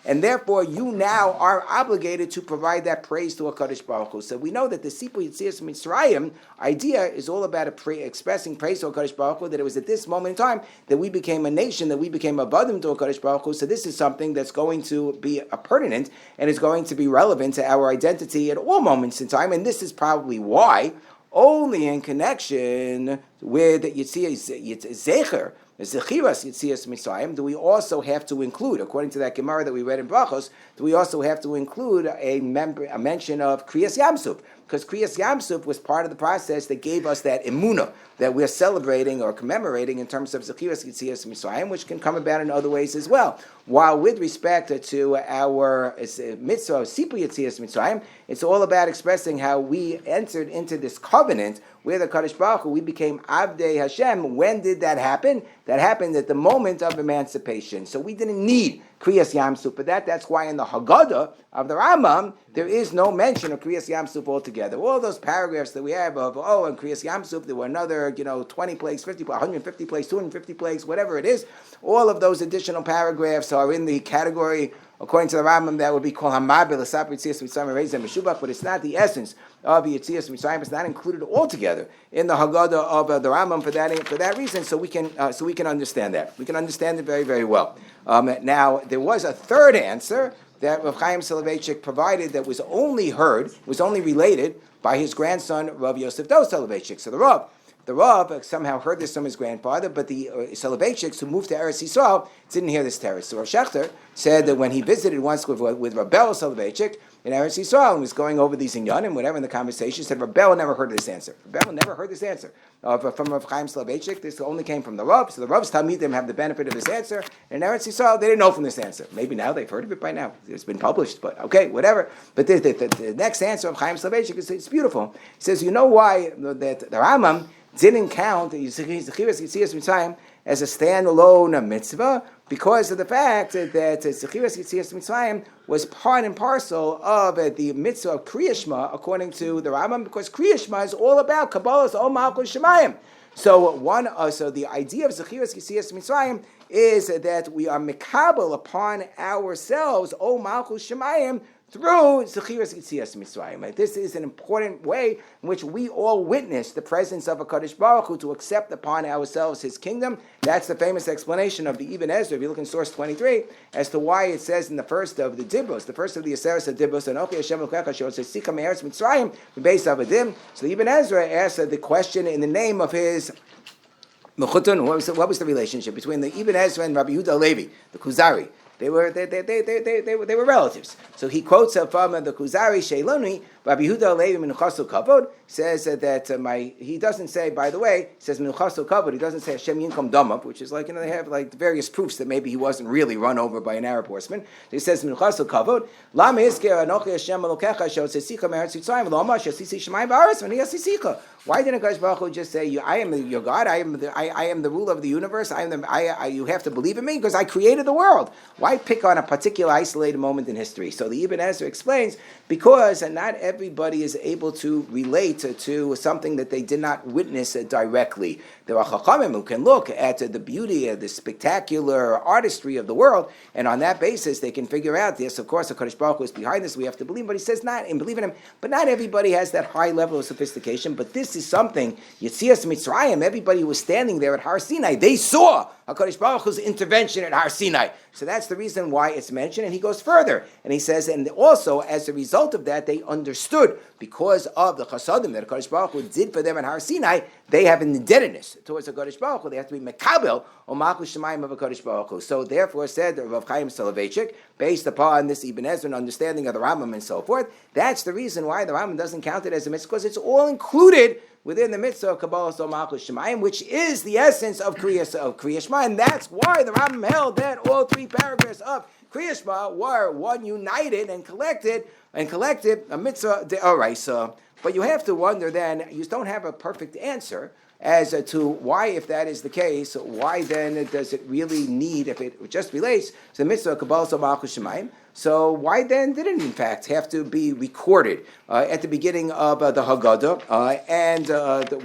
And therefore you now are obligated to provide that praise to HaKadosh Baruch Hu. So we know that the Sipur Yetzias Mitzrayim idea is all about expressing praise to HaKadosh Baruch Hu, that it was at this moment in time that we became a nation, that we became a Vadim to HaKadosh Baruch Hu. So this is something that's going to be pertinent and is going to be relevant to our identity at all moments in time. And this is probably why only in connection with Zecher, Zechiras Yetzias Mitzrayim, do we also have to include, according to that Gemara that we read in Brachos, do we also have to include a mention of Kriyas Yamsuf? Because Kriyas Yamsuf was part of the process that gave us that emunah that we're celebrating or commemorating in terms of Zechiras Yetzias Mitzrayim, which can come about in other ways as well. While with respect to our mitzvah of Sipur Yetzias Mitzrayim, it's all about expressing how we entered into this covenant with the Kadosh Baruch Hu. We became Abdei Hashem. When did that happen? That happened at the moment of emancipation. So we didn't need Kriyas Yamsuf for that. That's why in the Haggadah of the Rambam, there is no mention of Kriyas Yamsuf altogether. All those paragraphs that we have of, and Kriyas Yamsuf, there were another, 20 plagues, 50 plagues, 150 plagues, 250 plagues, whatever it is. All of those additional paragraphs are in the category According to the Rambam, that would be called Hamabil Asap Yitzias Mitzrayim Reizem Meshubach, but it's not the essence of Yitzias Mitzrayim. It's not included altogether in the Haggadah of the Rambam for that reason. So we can understand that. We can understand it very, very well. Now there was a third answer that Rav Chaim Soloveitchik provided that was only related by his grandson Rav Yosef Dov Soloveitchik. So the Rav somehow heard this from his grandfather, but the Soloveitchiks who moved to Eretz Yisrael didn't hear this teretz. So Rav Shechter said that when he visited once with Rabel Soloveitchik in Eretz Yisrael and was going over these inyanim, whatever in the conversation, said Rabel never heard this answer. Rabel never heard this answer from Rav Chaim Soloveitchik. This only came from the Rav. So the Rav's Talmidim have the benefit of this answer. And in Eretz Yisrael, they didn't know from this answer. Maybe now they've heard of it by now. It's been published, but okay, whatever. But the next answer of Chaim Soloveitchik is it's beautiful. He says, you know why that the Rambam didn't count Zechiras Yitzias Mitzrayim as a standalone mitzvah because of the fact that Zechiras Yitzias Mitzrayim was part and parcel of the mitzvah of Kriya Shema, according to the Rambam, because Kriya Shema is all about Kabbalah's Ol Malchus Shemayim. So the idea of Zechiras Yitzias Mitzrayim is that we are mekabel upon ourselves Ol Malchus Shemayim through Zechiras Yitzias Mitzrayim. This is an important way in which we all witness the presence of a Kadosh Baruch Hu to accept upon ourselves His kingdom. That's the famous explanation of the Ibn Ezra, if you look in source 23, as to why it says in the first of the Dibros, the first of the Aseres of Dibros, Anochi Hashem Elokecha She'otzei Me'eretz Mitzrayim B'beis Avadim. So the Ibn Ezra asked the question in the name of his Mechutun. What was the relationship between the Ibn Ezra and Rabbi Yehuda Levi, the Kuzari? They were relatives. So he quotes from the Kuzari Sheiloni, Rabbi Yehuda Levi Menuchasu Kavod, says that he doesn't say, by the way, he says Menuchasu Kavod, he doesn't say Hashem Yinkom Damav, which is like, they have like various proofs that maybe he wasn't really run over by an Arab horseman. He says Menuchasu Kavod, Lama Isker Anochi Hashem Elokecha She'otzei Me'eretz Mitzrayim V'lo She'asisi Shemayim Ba'aretz V'ni. Why didn't Kadosh Baruch Hu just say, I am your God, I am the ruler of the universe, you have to believe in me because I created the world? Why pick on a particular isolated moment in history? So the Ibn Ezra explains, because not everybody is able to relate to something that they did not witness directly. There are Chachamim who can look at the beauty, the spectacular artistry of the world, and on that basis they can figure out, yes, of course, the Kadosh Baruch Hu is behind this, we have to believe, but he says not, and believe in him, but not everybody has that high level of sophistication, but this is something, Yitzias Mitzrayim, everybody who was standing there at Har Sinai, they saw HaKadosh Baruch Hu's intervention at Har Sinai. So that's the reason why it's mentioned, and he goes further, and he says, and also as a result of that, they understood, because of the chasadim that HaKadosh Baruch Hu did for them at Har Sinai, they have an indebtedness towards HaKadosh Baruch Hu. They have to be mekabel or malchus shemayim of HaKadosh Baruch Hu. So therefore said Rav Chaim Soloveitchik, based upon this Ibn Ezra understanding of the Rambam and so forth, that's the reason why the Rambam doesn't count it as a mitzvah, because it's all included within the mitzvah of Kabbalah Sol Malchus Shemayim, which is the essence of Kriya Shema, and that's why the Rambam held that all three paragraphs of Kriya Shema were one united and collected a mitzvah de'oraisa. But you have to wonder then, you don't have a perfect answer as to why, if that is the case, why then does it really need, if it just relates to the mitzvah of Kabbalah Sol Malchus Shemayim, so why then did it in fact have to be recorded at the beginning of the Haggadah? And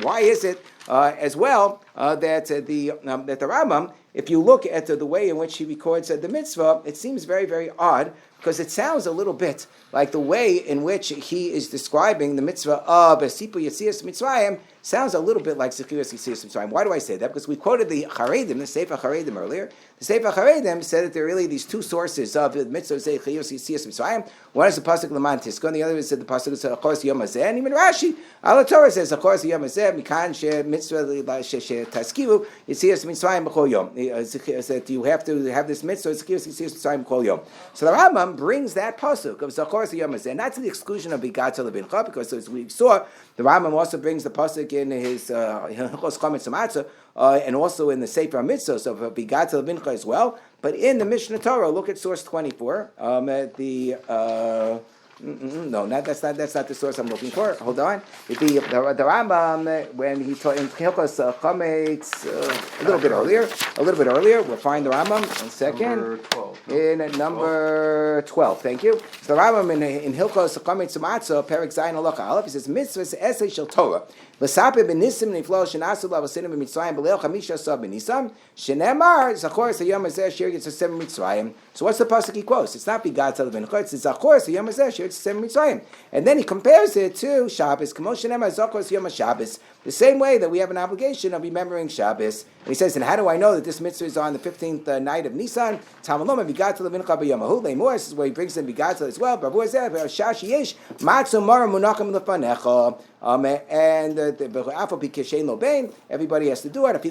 why is it as well that the Rambam, if you look at the way in which he records the mitzvah, it seems very, very odd, because it sounds a little bit like the way in which he is describing the mitzvah of Sipu Yitzias Mitzrayim sounds a little bit like Zechiras Yitzias Mitzrayim. Why do I say that? Because we quoted the Charedim, the Sefer Charedim earlier. The Sefer Charedim said that there are really these two sources of the mitzvah of Zechiras Yitzias Mitzrayim. One is the pasuk L'man Tiskon, and the other is the pasuk of Achos Yom Hazeh. And even Rashi, Al Torah says Achos Yom Hazeh Mikan She Mitzvah She Taskivu Yitzias Mitzrayim B'Chol Yom. That you have to have this mitzvah Zechiras Yitzias Mitzrayim B'Chol Yom. So the Rambam brings that pasuk of Zachor Yom Hazeh, not to the exclusion of Bigat Lebincha, because as we saw, the Rambam also brings the pasuk in his Hilchos Chametz Matzah, and also in the Sefer Mitzvos of Bigat Lebincha as well. But in the Mishnah Torah, look at source 24. No, that's not the source I'm looking for. Hold on. The Rambam, when he taught in Hilchos Chametz a little bit earlier, we'll find the Rambam. 1 second. Number 12. In number 12, thank you. So the Rambam in Hilchos Chametz Matzah, Perek Zayin Halacha Aleph, he says, Mitzvahs Esei Shel Torah. L'sape b'nisim niflo shenasu l'avasinim b'mitzrayim b'leil chamisha sa b'nisam shenemar zachor sayom hazeh shir yitzasem b'mitzrayim. So what's the pasuk he quotes? It's not Bigat Tzalvin. It's zachor sayom hazeh shir yitzasem b'mitzrayim. And then he compares it to Shabbos. Kamo shenemar zachor sayom Shabbos. The same way that we have an obligation of remembering Shabbos. And he says, and how do I know that this mitzvah is on the 15th night of Nisan? Tamaloma Bigat Tzalvin b'yamahu leimor. This is where he brings in Bigat as well. Babu hazeh shashi yesh matzu mara munachim lefanecha. And everybody has to do it.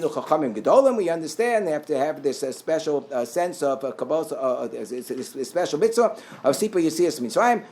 We understand they have to have this special sense of this special mitzvah of Sipa Yisias Mitzrayim.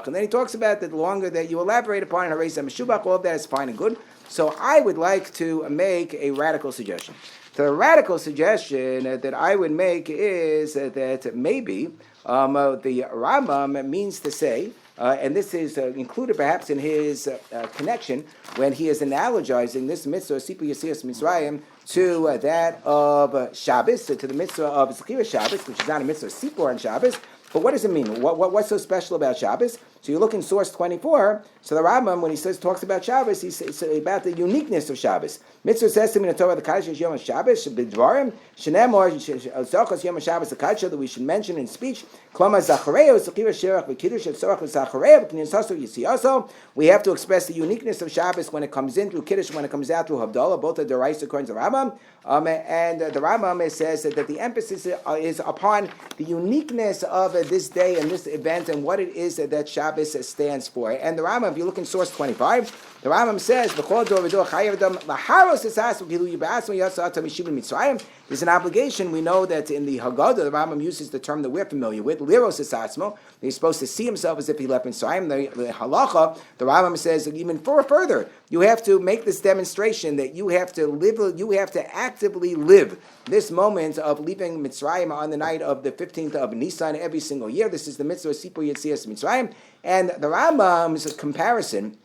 And then he talks about that the longer that you elaborate upon Hareis Meshubach, all of that is fine and good. So I would like to make a radical suggestion. The radical suggestion that I would make is that maybe the Rambam means to say, and this is included perhaps in his connection when he is analogizing this mitzvah, Sipa Yisias Mitzrayim, to that of Shabbos, to the mitzvah of Zechira Shabbos, which is not a mitzvah of Sipor on Shabbos. But what does it mean? What's so special about Shabbos? So you look in source 24. So the Rambam, when he talks about Shabbos, he says about the uniqueness of Shabbos. Mitzvah says to me in the Torah, the Kaddish Yom Shabbos, B'dvarim, Shenemor, Zochos Yom Shabbos, the Kaddish that we should mention in speech. Kloma Zachareo, Zechira Shirach, V'Kiddush, Tzorach, Zachareo, V'Kniyas Yisiyaso. We have to express the uniqueness of Shabbos when it comes in through Kiddush, when it comes out through Havdalah, both of the Reiss according to the Rambam. And the Rambam says that the emphasis is upon the uniqueness of this day and this event and what it is that Shabbos stands for. And the Rambam, if you look in source 25, the Rambam says, there's an obligation. We know that in the Haggadah, the Rambam uses the term that we're familiar with, liros esatzmo. He's supposed to see himself as if he left Mitzrayim. The halacha, the Rambam says even further, you have to make this demonstration that you have to live, you have to actively live this moment of leaving Mitzrayim on the night of the 15th of Nisan every single year. This is the mitzvah of Sipur Yetzias Mitzrayim. And the Rambam's comparison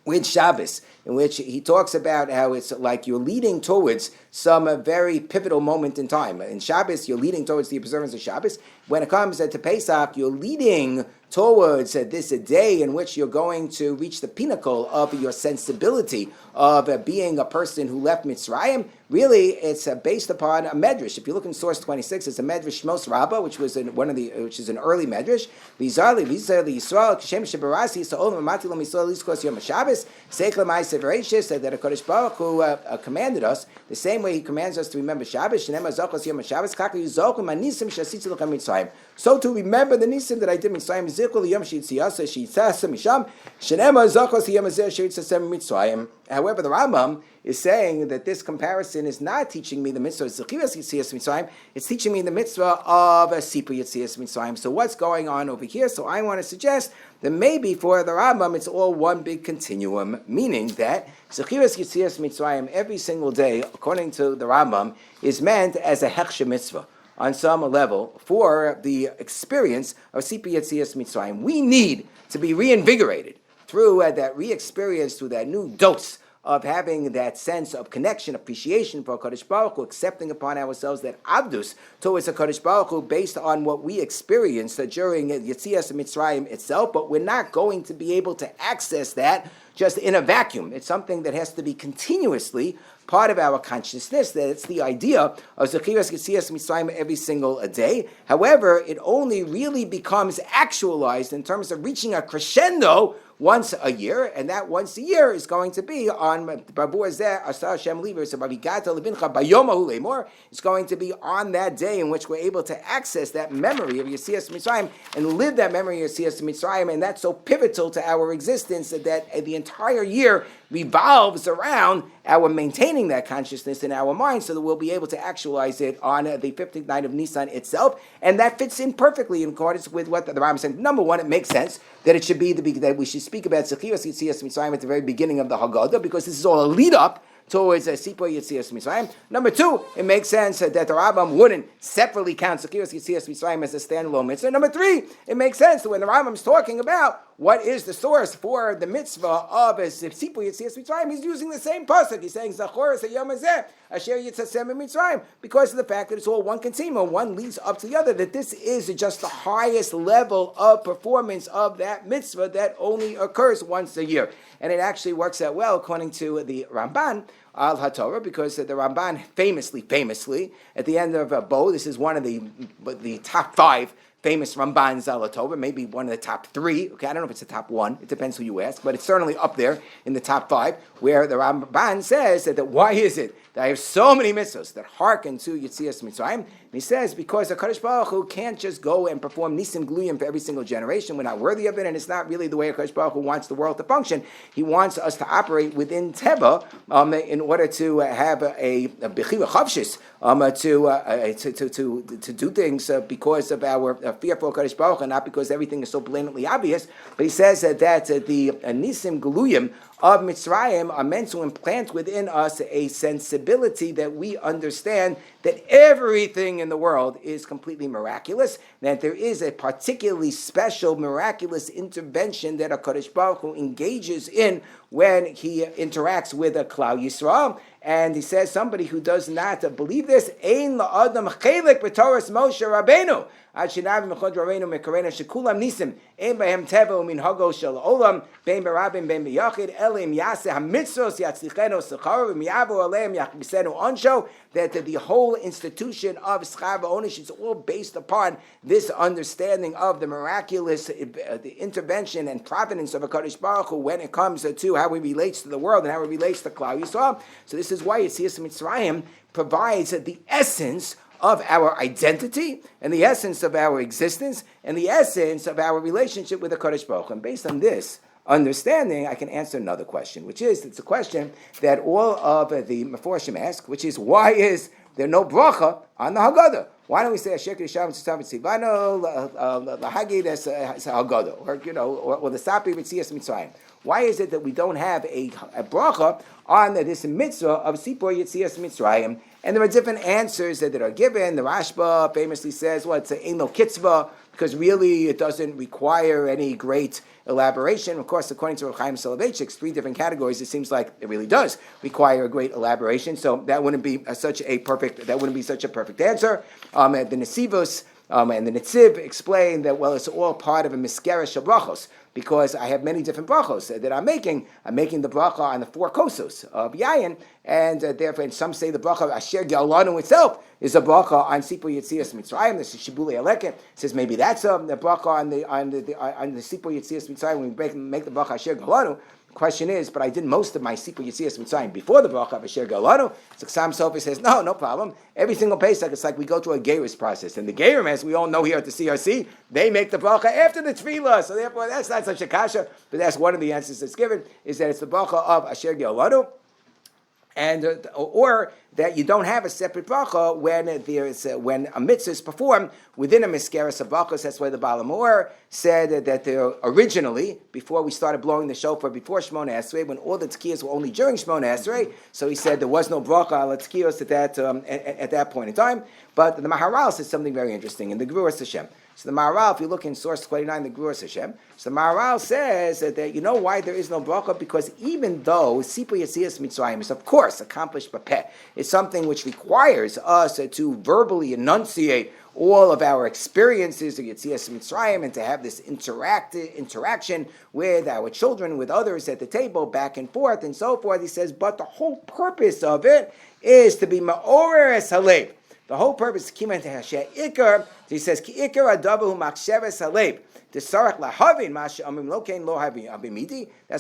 with Shabbos, in which he talks about how it's like you're leading towards some very pivotal moment in time. In Shabbos, you're leading towards the observance of Shabbos. When it comes to Pesach, you're leading towards this day in which you're going to reach the pinnacle of your sensibility of being a person who left Mitzrayim. Really, it's based upon a medrash. If you look in source 26, it's a medrash Shmos Rabbah, which was which is an early medrash. V'izarli Yisrael Kishem Shebarasi Yisrael Mamati Lo Yisrael Liskos Yom Shabbos Seichel Ma'aser V'Reishis that HaKadosh Baruch Hu commanded us the same way He commands us to remember Shabbos. Shenema Zokos Yom Shabbos Kaka Yizokum Anisim Shasitz L'Chem Mitzrayim. So to remember the nisim that I did Mitzrayim Zikul Yom Shitziyasa Shitzasa Misham Shenema Zokos Yom Azeh Shitzasem Mitzrayim. However, the Rambam is saying that this comparison is not teaching me the mitzvah of Zechiras Yetzias Mitzrayim, it's teaching me the mitzvah of Sipur Yetzias Mitzrayim. So what's going on over here? So I want to suggest that maybe for the Rambam it's all one big continuum, meaning that Zechiras Yetzias Mitzrayim every single day, according to the Rambam, is meant as a hechsher mitzvah on some level for the experience of Sipur Yetzias Mitzrayim. We need to be reinvigorated through that re-experience, through that new dose of having that sense of connection, appreciation for HaKadosh Baruch Hu, accepting upon ourselves that abdus towards HaKadosh Baruch Hu based on what we experienced during Yetzias Mitzrayim itself, but we're not going to be able to access that just in a vacuum. It's something that has to be continuously part of our consciousness, that it's the idea of Zechiras Yetzias Mitzrayim every single day. However, it only really becomes actualized in terms of reaching a crescendo once a year, and that once a year is going to be on Babu Azeh Asa Hashem Liver, so Babigata Levincha Bayomahu Lemor. It's going to be on that day in which we're able to access that memory of Yetzias Mitzrayim and live that memory of Yetzias Mitzrayim, and that's so pivotal to our existence that the entire year revolves around our maintaining that consciousness in our mind, so that we'll be able to actualize it on the 15th night of Nisan itself, and that fits in perfectly in accordance with what the Rambam said. Number one, it makes sense that it should be that we should speak about Zechiras Yetzias Mitzrayim at the very beginning of the Haggadah, because this is all a lead up towards Sipur Yetzias Mitzrayim. Number two, it makes sense that the Rambam wouldn't separately count Zechiras Yetzias Mitzrayim as a standalone mitzvah. Number three, it makes sense that when the Rambam is talking about what is the source for the mitzvah of Sipur Yetzias Mitzrayim, he's using the same pasuk. He's saying Zachor Yom Hazeh Asher Yitzasem Mitzrayim, because of the fact that it's all one continuum, one leads up to the other. That this is just the highest level of performance of that mitzvah that only occurs once a year, and it actually works out well according to the Ramban al HaTorah, because the Ramban famously at the end of Bo, this is one of the top 5 famous Rambans al HaTorah, maybe one of the top 3. Okay, I don't know if it's the top 1. It depends who you ask, but it's certainly up there in the top 5, where the Ramban says that why is it that I have so many mitzvahs that hearken to Yetzias Mitzrayim? And he says because the HaKadosh Baruch Hu can't just go and perform Nisim Gluyim for every single generation. We're not worthy of it, and it's not really the way HaKadosh Baruch Hu wants the world to function. He wants us to operate within Teva in order to have a Bechira Chavshis, to do things because of our fear for HaKadosh Baruch Hu, not because everything is so blatantly obvious. But he says that the Nisim Gluyim of Mitzrayim are meant to implant within us a sensibility that we understand that everything in the world is completely miraculous, that there is a particularly special miraculous intervention that HaKadosh Baruch Hu engages in when he interacts with a Klal Yisrael. And he says somebody who does not believe this, Ein la'adam chelik b'Torah Moshe Rabbeinu, ad shinav mechod Rabbeinu mekarena shekulam nisim, ein b'hem teva u'minhago shel olam, bein b'rabim bein b'yachid, elim yaseh hamitzvos yatzlichenu sechar v'miyavu aleim yachbisenu onsho, that the whole institution of schar v'onish is all based upon this understanding of the miraculous the intervention and providence of HaKadosh Baruch Hu when it comes to how he relates to the world and how he relates to Klal Yisrael. So this is why Yetzias Mitzrayim provides the essence of our identity and the essence of our existence and the essence of our relationship with the HaKadosh Baruch Hu. And based on this understanding, I can answer another question, which is, it's a question that all of the Meforshim ask, which is, why is there no bracha on the Haggadah? Why don't we say Asher K'Yishav Tzitav Tzivano Lahagi Des Haggadah, or the Sapi B'Tzias Mitzrayim? Why is it that we don't have a bracha on this mitzvah of Sipur Yetzias Mitzrayim? And there are different answers that are given. The Rashba famously says, it's an Ein Lo Kitzvah, because really it doesn't require any great elaboration. Of course, according to Rav Chaim Soloveitchik's 3 different categories, it seems like it really does require a great elaboration. So that wouldn't be such a perfect answer. The Nesivos and the Netziv explain that, it's all part of a Miskera Shabrachos, because I have many different brachos that I'm making. I'm making the bracha on the 4 kosos of Yayin, and therefore, and some say the bracha of Asher Ge'alanu itself is a bracha on Sipur Yetzias Mitzrayim. This is Shibulei Aleket. Says maybe that's the bracha on the Sipur Yetzias Mitzrayim when we make the bracha Asher Ge'alanu. Question is, but I did most of my Sipur Yetzias Mitzrayim before the bracha of Asher Ge'alanu. So Chassam Sofer says, no problem. Every single Pesach, it's like we go through a Geirus process. And the Geirim, as we all know here at the cRc, they make the bracha after the Tefillah. So therefore, that's not such a kasha, but that's one of the answers that's given, is that it's the bracha of Asher Ge'alanu. And or that you don't have a separate bracha when a mitzvah is performed within a miskeres brachos. That's why the Baal HaMaor said that originally, before we started blowing the shofar before Shmona Esrei, when all the tkiyos were only during Shmona Esrei, so he said there was no bracha al tkiyos at that point in time. But the Maharal says something very interesting in the Gevuras Hashem. So the Maharal, if you look in source 29, the Gevuras Hashem, so the Maharal says that you know why there is no bracha, because even though Sipur Yetzias Mitzrayim is of course accomplished b'peh, it's something which requires us to verbally enunciate all of our experiences of Yetzias Mitzrayim and to have this interaction with our children, with others at the table, back and forth and so forth. He says, but the whole purpose of it is to be ma'orer es halev. The whole purpose is kiman tehasher ikar. He says ki ikar adavu maksheves halev. That's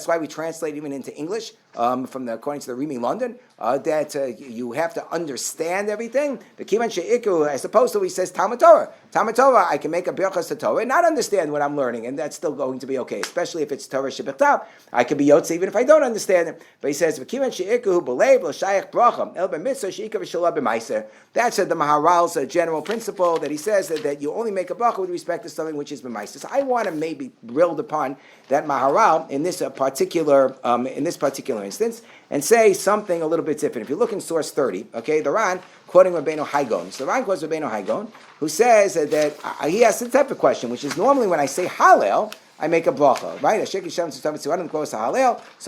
why we translate even into English according to the Rimi London that you have to understand everything. The kiman she'iku, as opposed to he says Talmud Torah. Talmud Torah, I can make a birchas to Torah and not understand what I'm learning, and that's still going to be okay, especially if it's Torah shebechtav. I can be yotze even if I don't understand it. But he says kiman she'iku b'leiv l'shayach bracha el b'mitzvah she'ikav v'shalah b'maiser. That's the Maharal's general principle that he says that you only make a bracha with respect to something which is b'maiser. So I want to maybe build upon that Maharal in this particular instance and say something a little bit different. If you look in source 30, okay, the Ran quoting Rabbeinu Haigon. So the Ran quotes Rabbeinu Haigon, who says that he asks a type of question, which is normally when I say Hallel, I make a bracha, right? So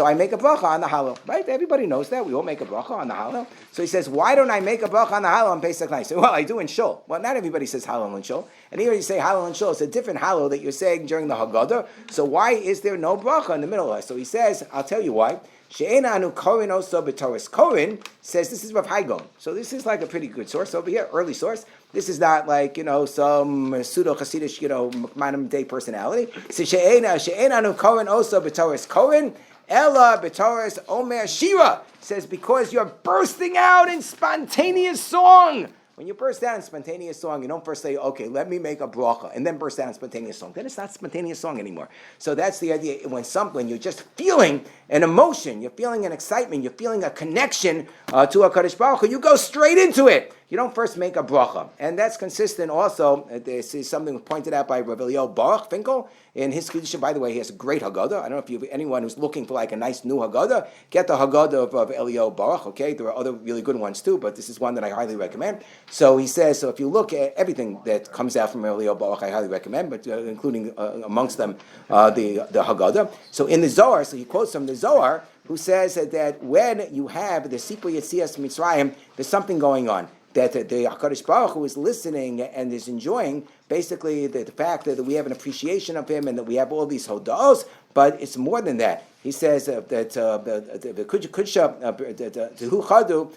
I make a bracha on the Hallel, right? Everybody knows that. We all make a bracha on the Hallel. So he says, why don't I make a bracha on the Hallel on Pesach night? So, well, I do in Shul. Well, not everybody says Hallel in Shul. And here you say Hallel in Shul. It's a different Hallel that you're saying during the Haggadah. So why is there no bracha in the middle of it? So he says, I'll tell you why. She'ena anu korin also b'Torah. Korin says this is Rav Haigon. So this is like a pretty good source over here, early source. This is not like, some pseudo Hasidic, modern day personality. So she'ena anu korin also b'Torah. Korin ella b'Torah omer shira says because you're bursting out in spontaneous song. When you burst out in spontaneous song, you don't first say, okay, let me make a bracha, and then burst out in spontaneous song. Then it's not spontaneous song anymore. So that's the idea. When you're just feeling an emotion, you're feeling an excitement, you're feeling a connection to a Kadosh Baruch Hu, you go straight into it. You don't first make a bracha. And that's consistent also, this is something pointed out by Rav Eliyahu Baruch Finkel in his Kedusha. By the way, he has a great Haggadah. I don't know if you have anyone who's looking for like a nice new Haggadah, get the Haggadah of Eliyahu Baruch, okay? There are other really good ones too, but this is one that I highly recommend. So he says, so if you look at everything that comes out from Eliyahu Baruch, I highly recommend, but including amongst them the Haggadah. So in the Zohar, so he quotes from the Zohar, who says that when you have the Sipur Yetzias Mitzrayim, there's something going on. That the HaKadosh Baruch Hu is listening and is enjoying basically the fact that we have an appreciation of him and that we have all these hoda'os, but it's more than that. He says that the Kudsha Tehu Chadu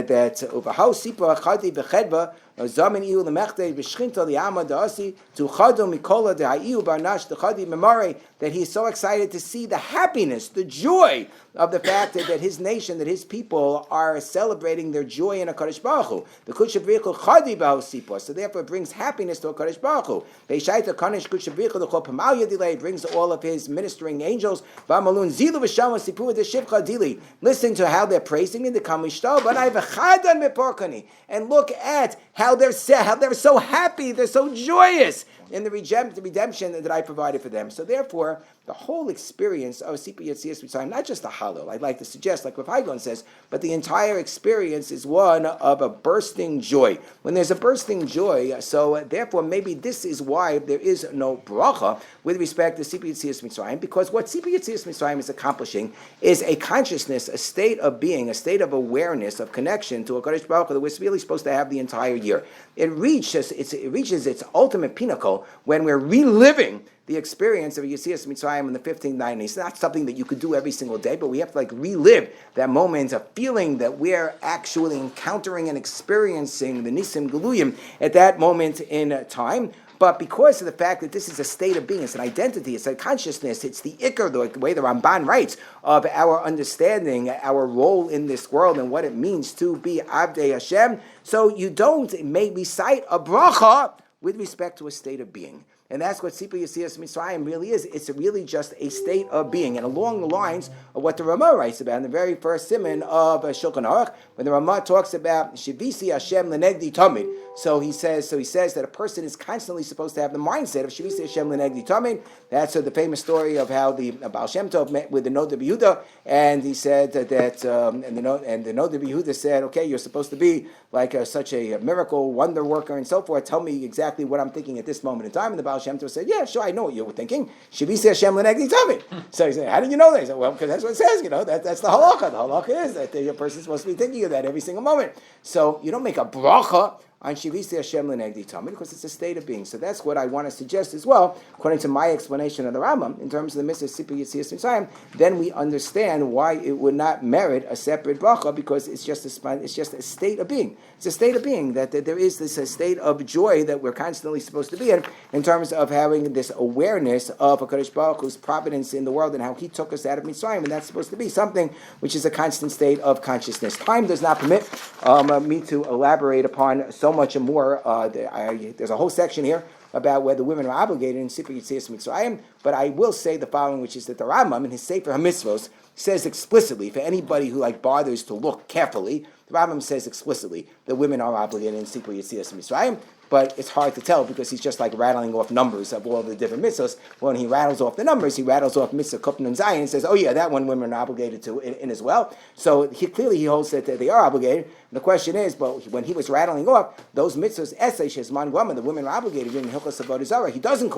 that Uvahau Sipur Chadi Bechedba Zamin Iu Lemechte B'Shchinta Li'ama Da'asi Tu Chadu Mikola De'Ha'iu Barnash De'Chadi Memare, that he's so excited to see the happiness, the joy of the fact that his nation, that his people are celebrating their joy in a Kadosh Baruch Hu. The Kudsha B'Richu Chadi B'Hau Sipur, so therefore it brings happiness to a Kadosh Baruch Hu. Beishaita Kanesh Kudsha B'Richu L'Chol Pamal Yadilei, brings all of his ministering angels. V'Amalun Zilu V'Shama Sipur De'Shivcha Dili, listen to how they're praising in the Kamishto, but I v'chadan meporkani, and look at how they're so happy, they're so joyous in the redemption that I provided for them. So therefore, the whole experience of Sipur Yetzias Mitzrayim, not just the Hallel, I'd like to suggest, like Rav Haigon says, but the entire experience is one of a bursting joy. When there's a bursting joy, so therefore maybe this is why there is no bracha with respect to Sipur Yetzias Mitzrayim, because what Sipur Yetzias Mitzrayim is accomplishing is a consciousness, a state of being, a state of awareness, of connection to a Kadosh Baruch Hu that we're really supposed to have the entire year. It reaches its ultimate pinnacle when we're reliving the experience of Yetzias Mitzrayim in the 15th night. It's not something that you could do every single day, but we have to relive that moment of feeling that we're actually encountering and experiencing the Nisim Geluyim at that moment in time. But because of the fact that this is a state of being, it's an identity, it's a consciousness, it's the ikar, the way the Ramban writes, of our understanding, our role in this world and what it means to be Abdei Hashem. So you don't maybe cite a bracha with respect to a state of being. And that's what Sipur Yetzias Mitzrayim really is. It's really just a state of being. And along the lines of what the Ramah writes about in the very first siman of Shulchan Aruch, when the Ramah talks about Shivisi Hashem Lenegdi Tamid. So he says that a person is constantly supposed to have the mindset of Shivisi Hashem Lenegdi Tamid. That's the famous story of how the Baal Shem Tov met with the Noda B'Yehuda, and he said that the Noda B'Yehuda said, okay, you're supposed to be like such a miracle wonder worker and so forth. Tell me exactly what I'm thinking at this moment in time. And the Baal Shem Tov said, yeah, sure, I know what you were thinking. Shivisi Hashem Lenegdi Tamid. So he said, how did you know that? He said, well, because that's what it says. That's the halacha. The halacha is that the person's supposed to be thinking of that every single moment. So you don't make a bracha on Shivisi Hashem Lenegdi Tamid because it's a state of being. So that's what I want to suggest as well, according to my explanation of the Rambam, in terms of the mitzvah Sipur Yetzias Mitzrayim. Then we understand why it would not merit a separate bracha, because it's just a state of being. It's a state of being that there is this state of joy that we're constantly supposed to be in terms of having this awareness of HaKadosh Baruch Hu's providence in the world and how He took us out of Mitzrayim, and that's supposed to be something which is a constant state of consciousness. Time does not permit me to elaborate upon so much more. There's a whole section here about whether women are obligated in Sipur Yetzias Mitzrayim, but I will say the following, which is that the Rambam in his Sefer HaMitzvos says explicitly, for anybody who bothers to look carefully, the Rambam says explicitly that women are obligated in Sipur Yetzias Mitzrayim. But it's hard to tell because he's just rattling off numbers of all the different mitzvahs. When he rattles off the numbers, he rattles off mitzvah Kupn and Zion and says, oh yeah, that one women are obligated to in as well. So he holds that they are obligated. And the question is, but when he was rattling off those mitzvahs, Esay Shezman Gwama, the women are obligated in Hilchos Avodah Zarah, he doesn't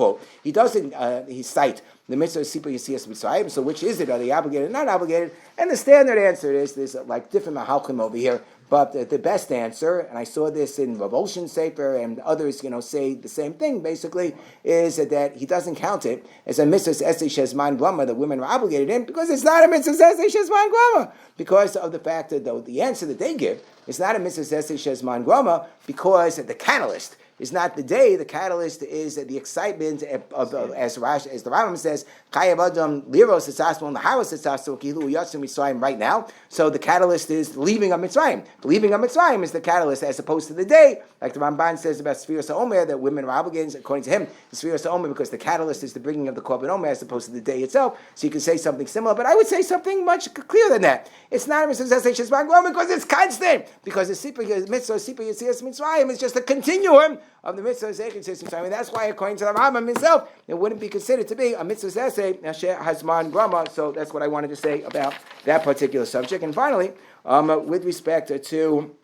cite the mitzvah of Sipur Yetzias Mitzrayim. So which is it? Are they obligated or not obligated? And the standard answer is there's like different mahalchim over here. But the best answer, and I saw this in Rav Olshin's Sefer and others, say the same thing, basically, is that he doesn't count it as a mitzvah esei shezman glama that women are obligated in, because it's not a mitzvah esei shezman glama. Because of the fact that, though, the answer that they give is not a mitzvah esei shezman glama, because the catalyst is not the day. The catalyst is the excitement of as the Rambam says, Chayav Adam liros etzasmo and laharos etzasmo kilu yatzim Mitzrayim right now. So the catalyst is leaving of Mitzrayim. Leaving of Mitzrayim is the catalyst, as opposed to the day, like the Ramban says about Sfiras HaOmer, that women are obligated, according to him, Sfiras HaOmer, because the catalyst is the bringing of the Korban Omer as opposed to the day itself. So you can say something similar, but I would say something much clearer than that. It's not a mitzvah because it's constant. Because the mitzvah Sipur Yetzias Mitzrayim is just a continuum of the mitzvah Zechut Yetzias Mitzrayim. And that's why, according to the Rambam himself, it wouldn't be considered to be a mitzvah essay Hazman Grama. So that's what I wanted to say about that particular subject. And finally, with respect to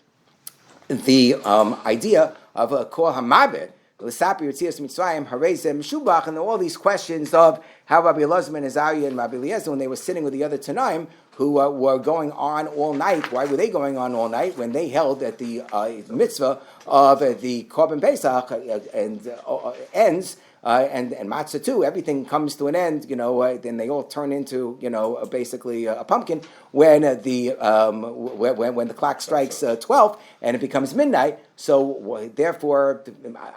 the idea of a Kol HaMabed, L'Sapir Yetzias Mitzrayim, Reiss Meshubach, and all these questions of how Rabbi Elazar and Azariah and Rabbi Eliezer, when they were sitting with the other Tanaim, who were going on all night. Why were they going on all night? When they held that the mitzvah of the Korban Pesach ends, and matzah too, everything comes to an end, then they all turn into, basically a pumpkin when when the clock strikes 12 and it becomes midnight. So therefore,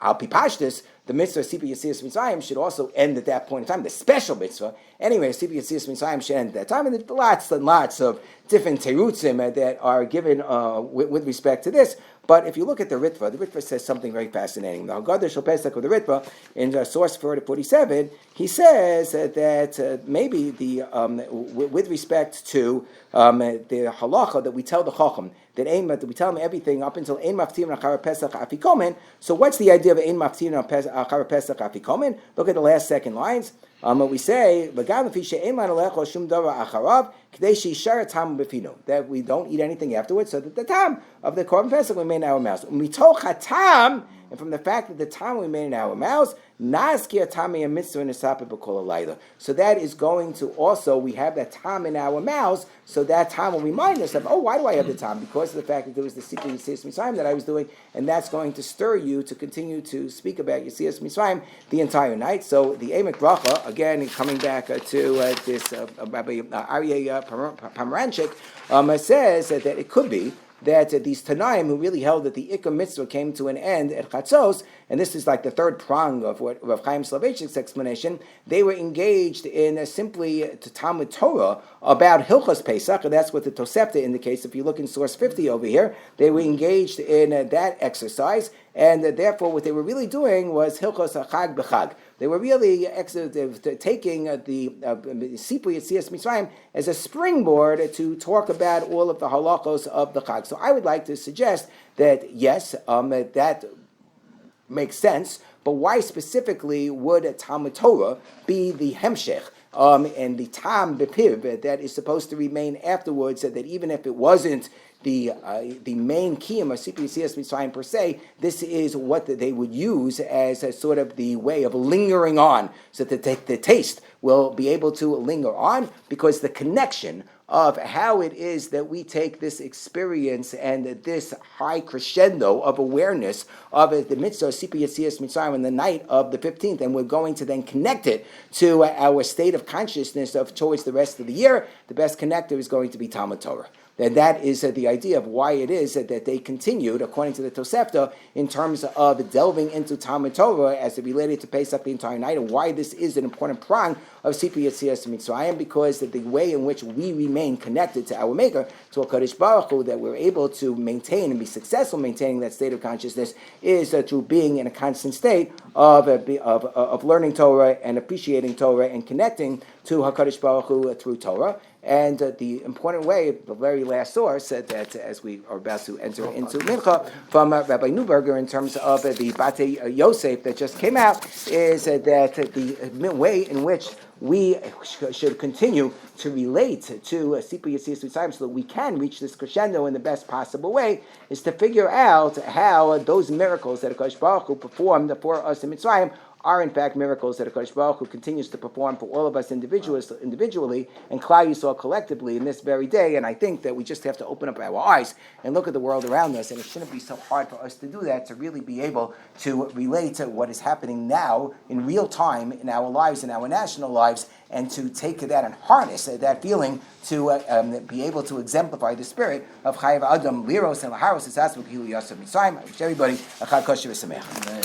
al pi pashtus, the mitzvah Sipur Yetzias Mitzrayim should also end at that point in time. The special mitzvah, anyway, Sipur Yetzias Mitzrayim should end at that time. And there's lots and lots of different terutzim that are given with respect to this. But if you look at the Ritva says something very fascinating. The Haggadah Shel Pesach of the Ritva, in source 47, he says that maybe with respect to the halacha that we tell the Chacham, that we tell them everything up until Ein Maftim Achar Pesach Afikomen. So what's the idea of Ein Maftim Achar Pesach Afikomen? Look at the last second lines. We say that we don't eat anything afterwards, so that the time of the Korban Pesach we made in our mouths. And from the fact that the time we made in our mouths, so that is going to also, we have that time in our mouths, so that time will remind us of, why do I have the time? Because of the fact that there was the Sipur Yetzias Mitzrayim that I was doing, and that's going to stir you to continue to speak about Yetzias Mitzrayim the entire night. So the Emek Bracha, again, coming back to this Rabbi Aryeh Pomeranchik, says that it could be that these Tanaim, who really held that the Ikka Mitzvah came to an end at Chatzos, and this is like the third prong of what Rav Chaim Soloveitchik's explanation, they were engaged in simply Talmud Torah about Hilchos Pesach, and that's what the Tosefta indicates. If you look in source 50 over here, they were engaged in that exercise, and therefore what they were really doing was Hilchos HaChag B'Chag. They were really taking the Sipur Yetzias Mitzrayim as a springboard to talk about all of the halachos of the Chag. So I would like to suggest that, yes, that makes sense, but why specifically would Talmud Torah be the hemshech and the tam bepiv that is supposed to remain afterwards, so that even if it wasn't the main kiyum of Sipur Yetzias Mitzrayim per se, this is what they would use as a sort of the way of lingering on, so that the taste will be able to linger on, because the connection of how it is that we take this experience and this high crescendo of awareness of the mitzvah Sipur Yetzias Mitzrayim on the night of the 15th, and we're going to then connect it to our state of consciousness of towards the rest of the year. The best connector is going to be Talmud Torah. And that is the idea of why it is that they continued, according to the Tosefta, in terms of delving into Talmud Torah as it related to Pesach the entire night, and why this is an important prong of Sipur Yetzias Mitzrayim, because the way in which we remain connected to our Maker, to HaKadosh Baruch Hu, that we're able to maintain and be successful maintaining that state of consciousness, is through being in a constant state of learning Torah and appreciating Torah and connecting to HaKadosh Baruch Hu through Torah. And the important way, the very last source, that as we are about to enter into Mincha, from Rabbi Neuberger in terms of the Batei Yosef that just came out, is that the way in which we should continue to relate to Sipur Yetzias Mitzrayim so that we can reach this crescendo in the best possible way is to figure out how those miracles that HaKadosh Baruch Hu performed for us in Mitzrayim are in fact miracles that HaKadosh Baruch Hu continues to perform for all of us individually and Klal Yisrael collectively in this very day. And I think that we just have to open up our eyes and look at the world around us, and it shouldn't be so hard for us to do that, to really be able to relate to what is happening now in real time in our lives, in our national lives, and to take that and harness that feeling to be able to exemplify the spirit of Chayav Adam, Liros, and Laharos, Esas, V'Kilu Yasser Mitzrayim. I wish everybody a Chag Kosher V'Sameach.